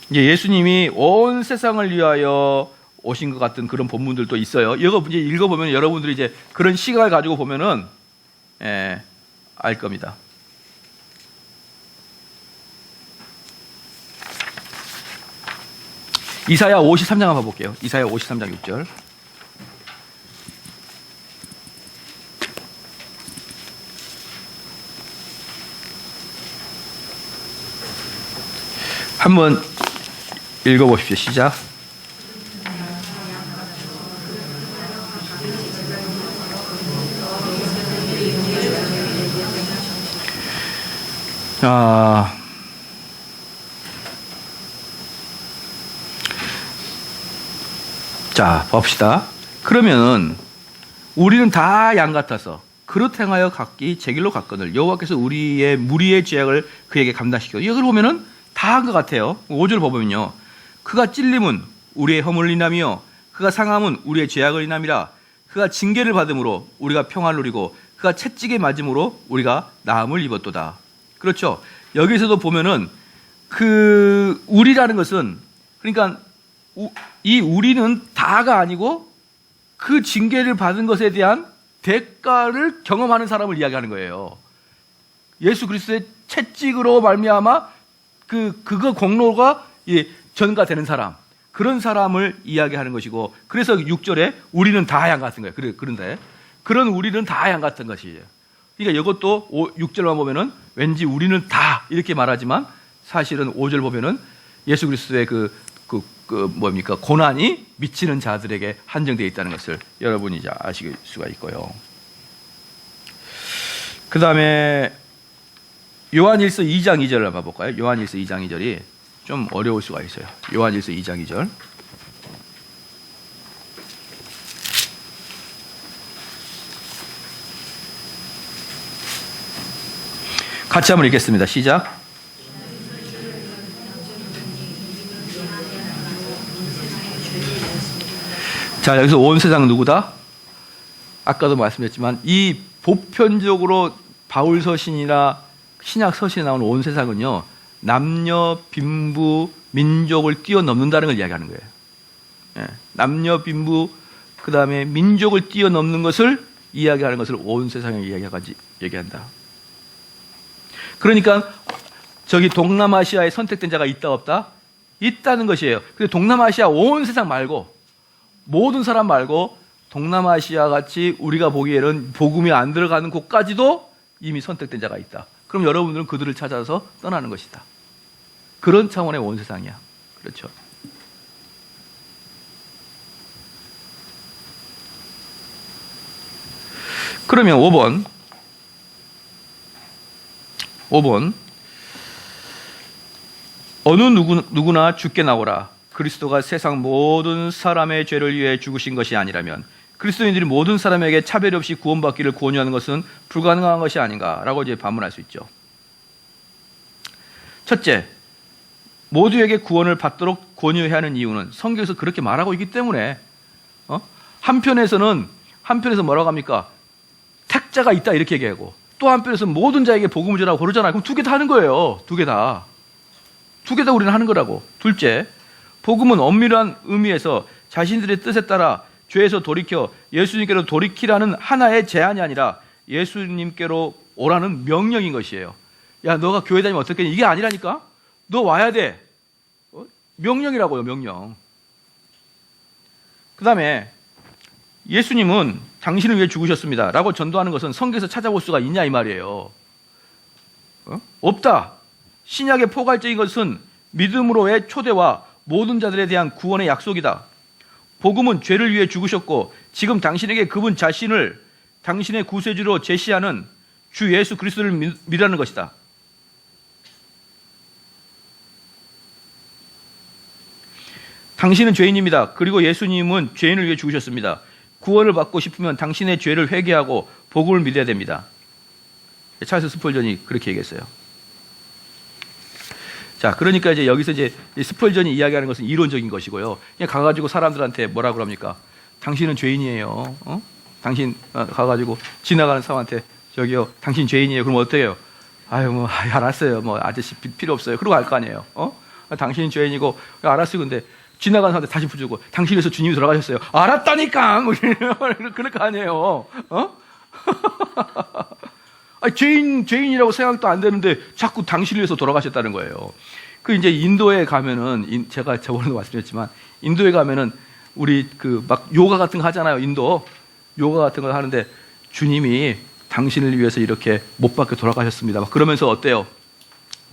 이제 예수님이 온 세상을 위하여 오신 것 같은 그런 본문들도 있어요. 이거 이제 읽어보면 여러분들이 이제 그런 시각을 가지고 보면은 알 겁니다. 이사야 53장 한번 볼게요. 이사야 53장 6절. 한번 읽어보십시오. 시작. 자, 봅시다. 그러면 우리는 다 양 같아서 그릇 행하여 각기 제 길로 갔거늘 여호와께서 우리의 무리의 죄악을 그에게 감당시켜. 이걸 보면은 다 한 것 같아요. 5절 보면요, 그가 찔림은 우리의 허물을 인하며 그가 상함은 우리의 죄악을 인함이라. 그가 징계를 받음으로 우리가 평화를 누리고 그가 채찍에 맞음으로 우리가 나음을 입었도다. 그렇죠. 여기서도 보면은 우리라는 것은, 그러니까 이 우리는 다가 아니고 그 징계를 받은 것에 대한 대가를 경험하는 사람을 이야기하는 거예요. 예수 그리스도의 채찍으로 말미암아 그거 공로가 전가되는 사람, 그런 사람을 이야기하는 것이고, 그래서 6절에 우리는 다 양 같은 거예요. 그런데 그런 우리는 다 양 같은 것이에요. 그러니까 이것도 6절만 보면은 왠지 우리는 다 이렇게 말하지만 사실은 5절 보면은 예수 그리스도의 뭡니까? 고난이 미치는 자들에게 한정되어 있다는 것을 여러분이 이제 아실 수가 있고요. 그 다음에 요한일서 2장 2절을 한번 볼까요? 요한일서 2장 2절이 좀 어려울 수가 있어요. 요한일서 2장 2절. 같이 한번 읽겠습니다. 시작. 자, 여기서 온 세상 누구다? 아까도 말씀드렸지만 이 보편적으로 바울 서신이나 신약 서신에 나오는 온 세상은요, 남녀, 빈부, 민족을 뛰어넘는다는 걸 이야기하는 거예요. 남녀, 빈부, 그 다음에 민족을 뛰어넘는 것을 이야기하는 것을 온 세상에 얘기한다. 그러니까 저기 동남아시아에 선택된 자가 있다 없다? 있다는 것이에요. 근데 동남아시아 온 세상 말고, 모든 사람 말고 동남아시아 같이 우리가 보기에는 복음이 안 들어가는 곳까지도 이미 선택된 자가 있다. 그럼 여러분들은 그들을 찾아서 떠나는 것이다. 그런 차원의 온 세상이야. 그렇죠. 그러면 5번 어느 누구나 죽게 나오라. 그리스도가 세상 모든 사람의 죄를 위해 죽으신 것이 아니라면 그리스도인들이 모든 사람에게 차별 없이 구원받기를 권유하는 것은 불가능한 것이 아닌가라고 이제 반문할 수 있죠. 첫째, 모두에게 구원을 받도록 권유해야 하는 이유는 성경에서 그렇게 말하고 있기 때문에. 한편에서 뭐라고 합니까? 택자가 있다 이렇게 얘기하고, 또 한편에서 모든 자에게 복음을 전하고 그러잖아요. 그럼 두 개 다 하는 거예요. 두 개 다 우리는 하는 거라고. 둘째, 복음은 엄밀한 의미에서 자신들의 뜻에 따라 죄에서 돌이켜 예수님께로 돌이키라는 하나의 제안이 아니라 예수님께로 오라는 명령인 것이에요. 야, 너가 교회 다니면 어떻겠니? 이게 아니라니까? 너 와야 돼. 명령이라고요, 명령. 그 다음에 예수님은 당신을 위해 죽으셨습니다 라고 전도하는 것은 성경에서 찾아볼 수가 있냐 이 말이에요. 없다. 신약의 포괄적인 것은 믿음으로의 초대와 모든 자들에 대한 구원의 약속이다. 복음은 죄를 위해 죽으셨고 지금 당신에게 그분 자신을 당신의 구세주로 제시하는 주 예수 그리스도를 믿으라는 것이다. 당신은 죄인입니다. 그리고 예수님은 죄인을 위해 죽으셨습니다. 구원을 받고 싶으면 당신의 죄를 회개하고 복음을 믿어야 됩니다. 찰스 스펄전이 그렇게 얘기했어요. 자, 그러니까 이제 여기서 이제 스펄전이 이야기하는 것은 이론적인 것이고요. 그냥 가가지고 사람들한테 뭐라 그럽니까? 당신은 죄인이에요. 당신 가가지고 지나가는 사람한테 저기요, 당신 죄인이에요. 그럼 어떻게 해요? 아유, 뭐 알았어요. 뭐 아저씨 필요 없어요. 그러고 갈 거 아니에요. 당신은 죄인이고 알았어요. 근데 지나가는 사람한테 다시 붙이고 당신에서 주님이 돌아가셨어요. 알았다니까. 뭐 그럴 거 아니에요. 죄인이라고 생각도 안 되는데 자꾸 당신을 위해서 돌아가셨다는 거예요. 그 이제 인도에 가면은 제가 저번에도 말씀드렸지만 인도에 가면은 우리 그 막 요가 같은 거 하잖아요. 인도 요가 같은 거 하는데 주님이 당신을 위해서 이렇게 못 박혀 돌아가셨습니다. 막 그러면서 어때요?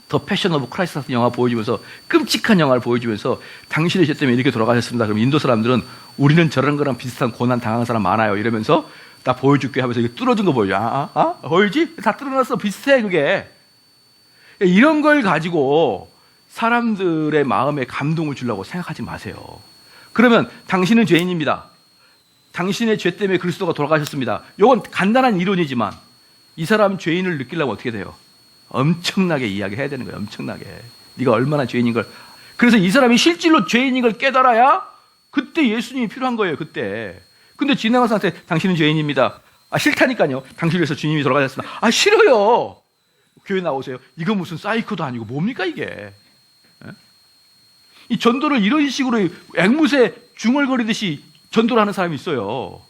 더 패션 오브 크라이스트 같은 영화 보여주면서 끔찍한 영화를 보여주면서 당신의 죄 때문에 이렇게 돌아가셨습니다. 그럼 인도 사람들은 우리는 저런 거랑 비슷한 고난 당한 사람 많아요. 이러면서 나 보여줄게 하면서 이게 뚫어진 거 보여줘. 보이지? 다 뚫어놨어. 비슷해 그게. 이런 걸 가지고 사람들의 마음에 감동을 주려고 생각하지 마세요. 그러면 당신은 죄인입니다. 당신의 죄 때문에 그리스도가 돌아가셨습니다. 이건 간단한 이론이지만 이 사람 죄인을 느끼려면 어떻게 돼요? 엄청나게 이야기해야 되는 거예요. 엄청나게. 네가 얼마나 죄인인 걸. 그래서 이 사람이 실질로 죄인인 걸 깨달아야 그때 예수님이 필요한 거예요. 그때. 근데 지나간 사람한테 당신은 죄인입니다. 싫다니까요. 당신을 위해서 주님이 돌아가셨습니다. 싫어요. 교회 나오세요. 이거 무슨 사이코도 아니고 뭡니까 이게. 이 전도를 이런 식으로 앵무새 중얼거리듯이 전도를 하는 사람이 있어요.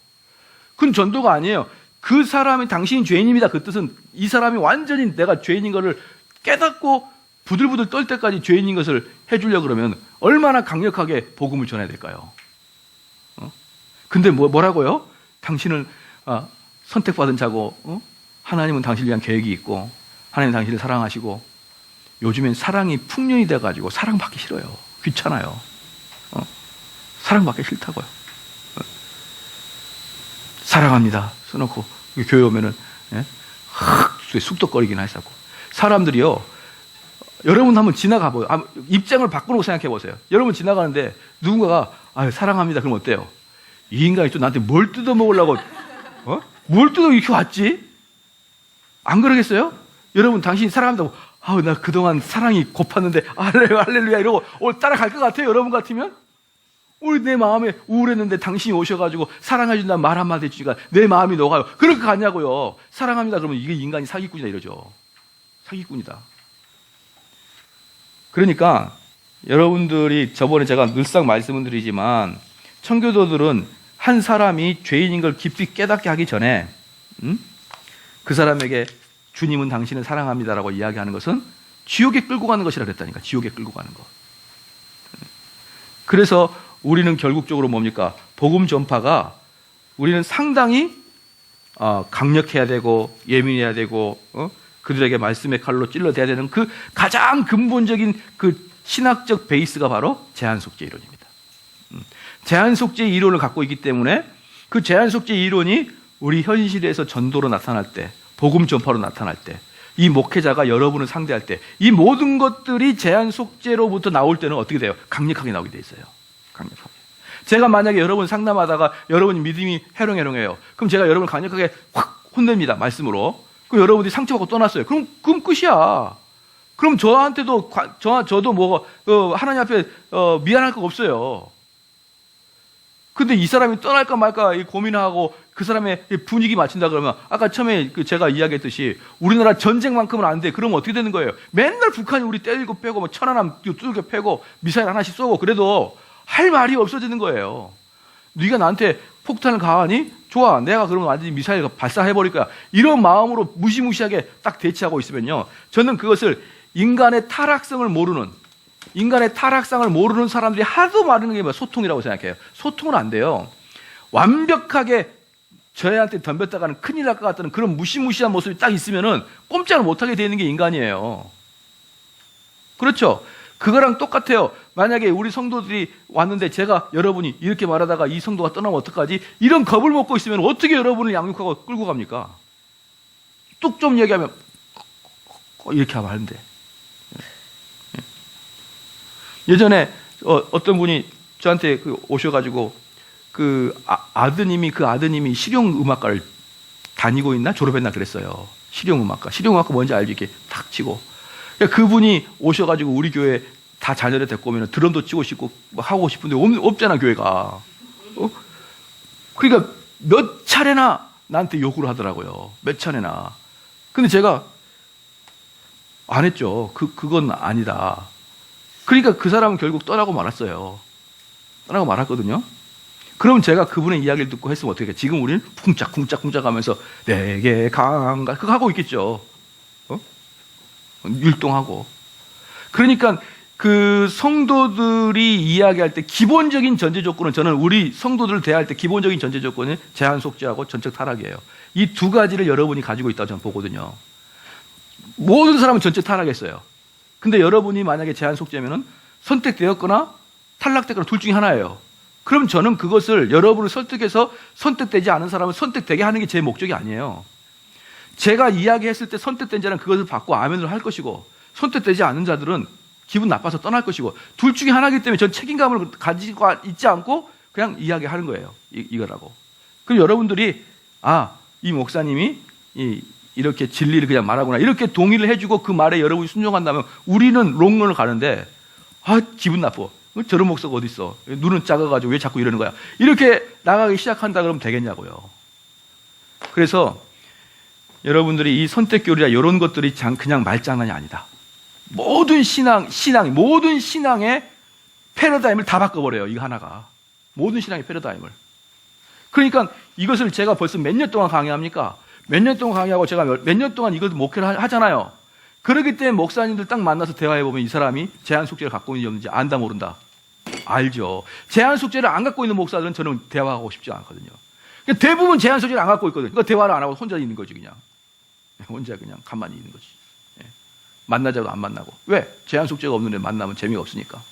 그건 전도가 아니에요. 그 사람이 당신이 죄인입니다. 그 뜻은 이 사람이 완전히 내가 죄인인 것을 깨닫고 부들부들 떨 때까지 죄인인 것을 해주려고 그러면 얼마나 강력하게 복음을 전해야 될까요? 근데 뭐라고요? 당신을 선택받은 자고 하나님은 당신을 위한 계획이 있고 하나님 당신을 사랑하시고 요즘엔 사랑이 풍년이 돼가지고 사랑받기 싫어요. 귀찮아요. 사랑받기 싫다고요. 사랑합니다 써놓고 교회 오면은 쑥덕거리긴 하시고 사람들이요. 여러분 한번 지나가 보세요. 입장을 바꾸고 생각해 보세요. 여러분 지나가는데 누군가가 사랑합니다 그럼 어때요? 이 인간이 또 나한테 뭘 뜯어먹으려고 뭘 뜯어 이렇게 왔지? 안 그러겠어요? 여러분 당신이 사랑한다고 나 그동안 사랑이 고팠는데 할렐루야 이러고 따라갈 것 같아요? 여러분 같으면? 우리 내 마음에 우울했는데 당신이 오셔가지고 사랑해준다는 말 한마디 해주니까 내 마음이 녹아요. 그렇게 가냐고요. 사랑합니다 그러면 이게 인간이 사기꾼이다 이러죠. 사기꾼이다. 그러니까 여러분들이 저번에 제가 늘상 말씀을 드리지만 청교도들은 한 사람이 죄인인 걸 깊이 깨닫게 하기 전에 그 사람에게 주님은 당신을 사랑합니다라고 이야기하는 것은 지옥에 끌고 가는 것이라 그랬다니까. 지옥에 끌고 가는 것. 그래서 우리는 결국적으로 뭡니까? 복음 전파가 우리는 상당히 강력해야 되고 예민해야 되고 그들에게 말씀의 칼로 찔러대야 되는 그 가장 근본적인 그 신학적 베이스가 바로 제한속죄 이론입니다. 제한속죄 이론을 갖고 있기 때문에 그 제한속죄 이론이 우리 현실에서 전도로 나타날 때, 복음 전파로 나타날 때, 이 목회자가 여러분을 상대할 때 이 모든 것들이 제한속죄로부터 나올 때는 어떻게 돼요? 강력하게 나오게 돼 있어요. 강력하게. 제가 만약에 여러분 상담하다가 여러분 믿음이 해롱해롱해요. 그럼 제가 여러분을 강력하게 확 혼냅니다. 말씀으로. 그럼 여러분들이 상처받고 떠났어요. 그럼 끝이야. 그럼 저한테도 저도 하나님 앞에 미안할 거 없어요. 근데 이 사람이 떠날까 말까 고민하고 그 사람의 분위기 맞춘다 그러면 아까 처음에 제가 이야기했듯이 우리나라 전쟁만큼은 안 돼. 그러면 어떻게 되는 거예요? 맨날 북한이 우리 때리고 빼고 천안함 두들겨 패고 미사일 하나씩 쏘고 그래도 할 말이 없어지는 거예요. 네가 나한테 폭탄을 가하니? 좋아. 내가 그러면 완전히 미사일 발사해버릴 거야. 이런 마음으로 무시무시하게 딱 대치하고 있으면요. 저는 그것을 인간의 타락상을 모르는 사람들이 하도 많은 게 소통이라고 생각해요. 소통은 안 돼요. 완벽하게 저희한테 덤볐다가는 큰일 날 것 같다는 그런 무시무시한 모습이 딱 있으면은 꼼짝을 못하게 되는 게 인간이에요. 그렇죠? 그거랑 똑같아요. 만약에 우리 성도들이 왔는데 제가 여러분이 이렇게 말하다가 이 성도가 떠나면 어떡하지? 이런 겁을 먹고 있으면 어떻게 여러분을 양육하고 끌고 갑니까? 뚝 좀 얘기하면 이렇게 하면 안 돼. 예전에 어떤 분이 저한테 오셔가지고 아드님이 실용음악과를 다니고 있나 졸업했나 그랬어요. 실용음악과 뭔지 알지? 이렇게 탁 치고. 그러니까 그분이 오셔가지고 우리 교회 다 자녀를 데리고 오면 드럼도 치고 싶고 하고 싶은데 없잖아 교회가. 그러니까 몇 차례나 나한테 요구를 하더라고요. 몇 차례나. 근데 제가 안 했죠. 그건 아니다. 그러니까 그 사람은 결국 떠나고 말았어요. 떠나고 말았거든요. 그럼 제가 그분의 이야기를 듣고 했으면 어떻게 해? 지금 우리는 쿵짝쿵짝 하면서 내게 강가 그거 하고 있겠죠. 율동하고. 그러니까 그 성도들이 이야기할 때 기본적인 전제 조건은 저는 우리 성도들을 대할 때 기본적인 전제 조건은 제한 속죄하고 전적 타락이에요. 이 두 가지를 여러분이 가지고 있다고 저는 보거든요. 모든 사람은 전적 타락했어요. 근데 여러분이 만약에 제한 속죄면은 선택되었거나 탈락됐거나 둘 중에 하나예요. 그럼 저는 그것을 여러분을 설득해서 선택되지 않은 사람을 선택되게 하는 게 제 목적이 아니에요. 제가 이야기했을 때 선택된 자는 그것을 받고 아멘을 할 것이고 선택되지 않은 자들은 기분 나빠서 떠날 것이고 둘 중에 하나이기 때문에 전 책임감을 가지고 있지 않고 그냥 이야기하는 거예요. 이거라고. 그럼 여러분들이 이 목사님이 이렇게 진리를 그냥 말하구나 이렇게 동의를 해주고 그 말에 여러분이 순종한다면 우리는 롱런을 가는데 기분 나빠. 저런 목사가 어디 있어? 눈은 작아가지고 왜 자꾸 이러는 거야? 이렇게 나가기 시작한다 그러면 되겠냐고요. 그래서 여러분들이 이 선택교리라 이런 것들이 그냥 말장난이 아니다. 모든 모든 신앙의 패러다임을 다 바꿔버려요. 이거 하나가. 모든 신앙의 패러다임을. 그러니까 이것을 제가 벌써 몇 년 동안 강의합니까? 몇 년 동안 강의하고 제가 몇 년 동안 이걸 목회를 하잖아요. 그렇기 때문에 목사님들 딱 만나서 대화해보면 이 사람이 제한 숙제를 갖고 있는지 없는지 안다 모른다. 알죠. 제한 숙제를 안 갖고 있는 목사들은 저는 대화하고 싶지 않거든요. 그러니까 대부분 제한 숙제를 안 갖고 있거든요. 그러니까 대화를 안 하고 혼자 있는 거지 그냥. 혼자 그냥 가만히 있는 거지. 만나자도 안 만나고. 왜? 제한 숙제가 없는데 만나면 재미가 없으니까.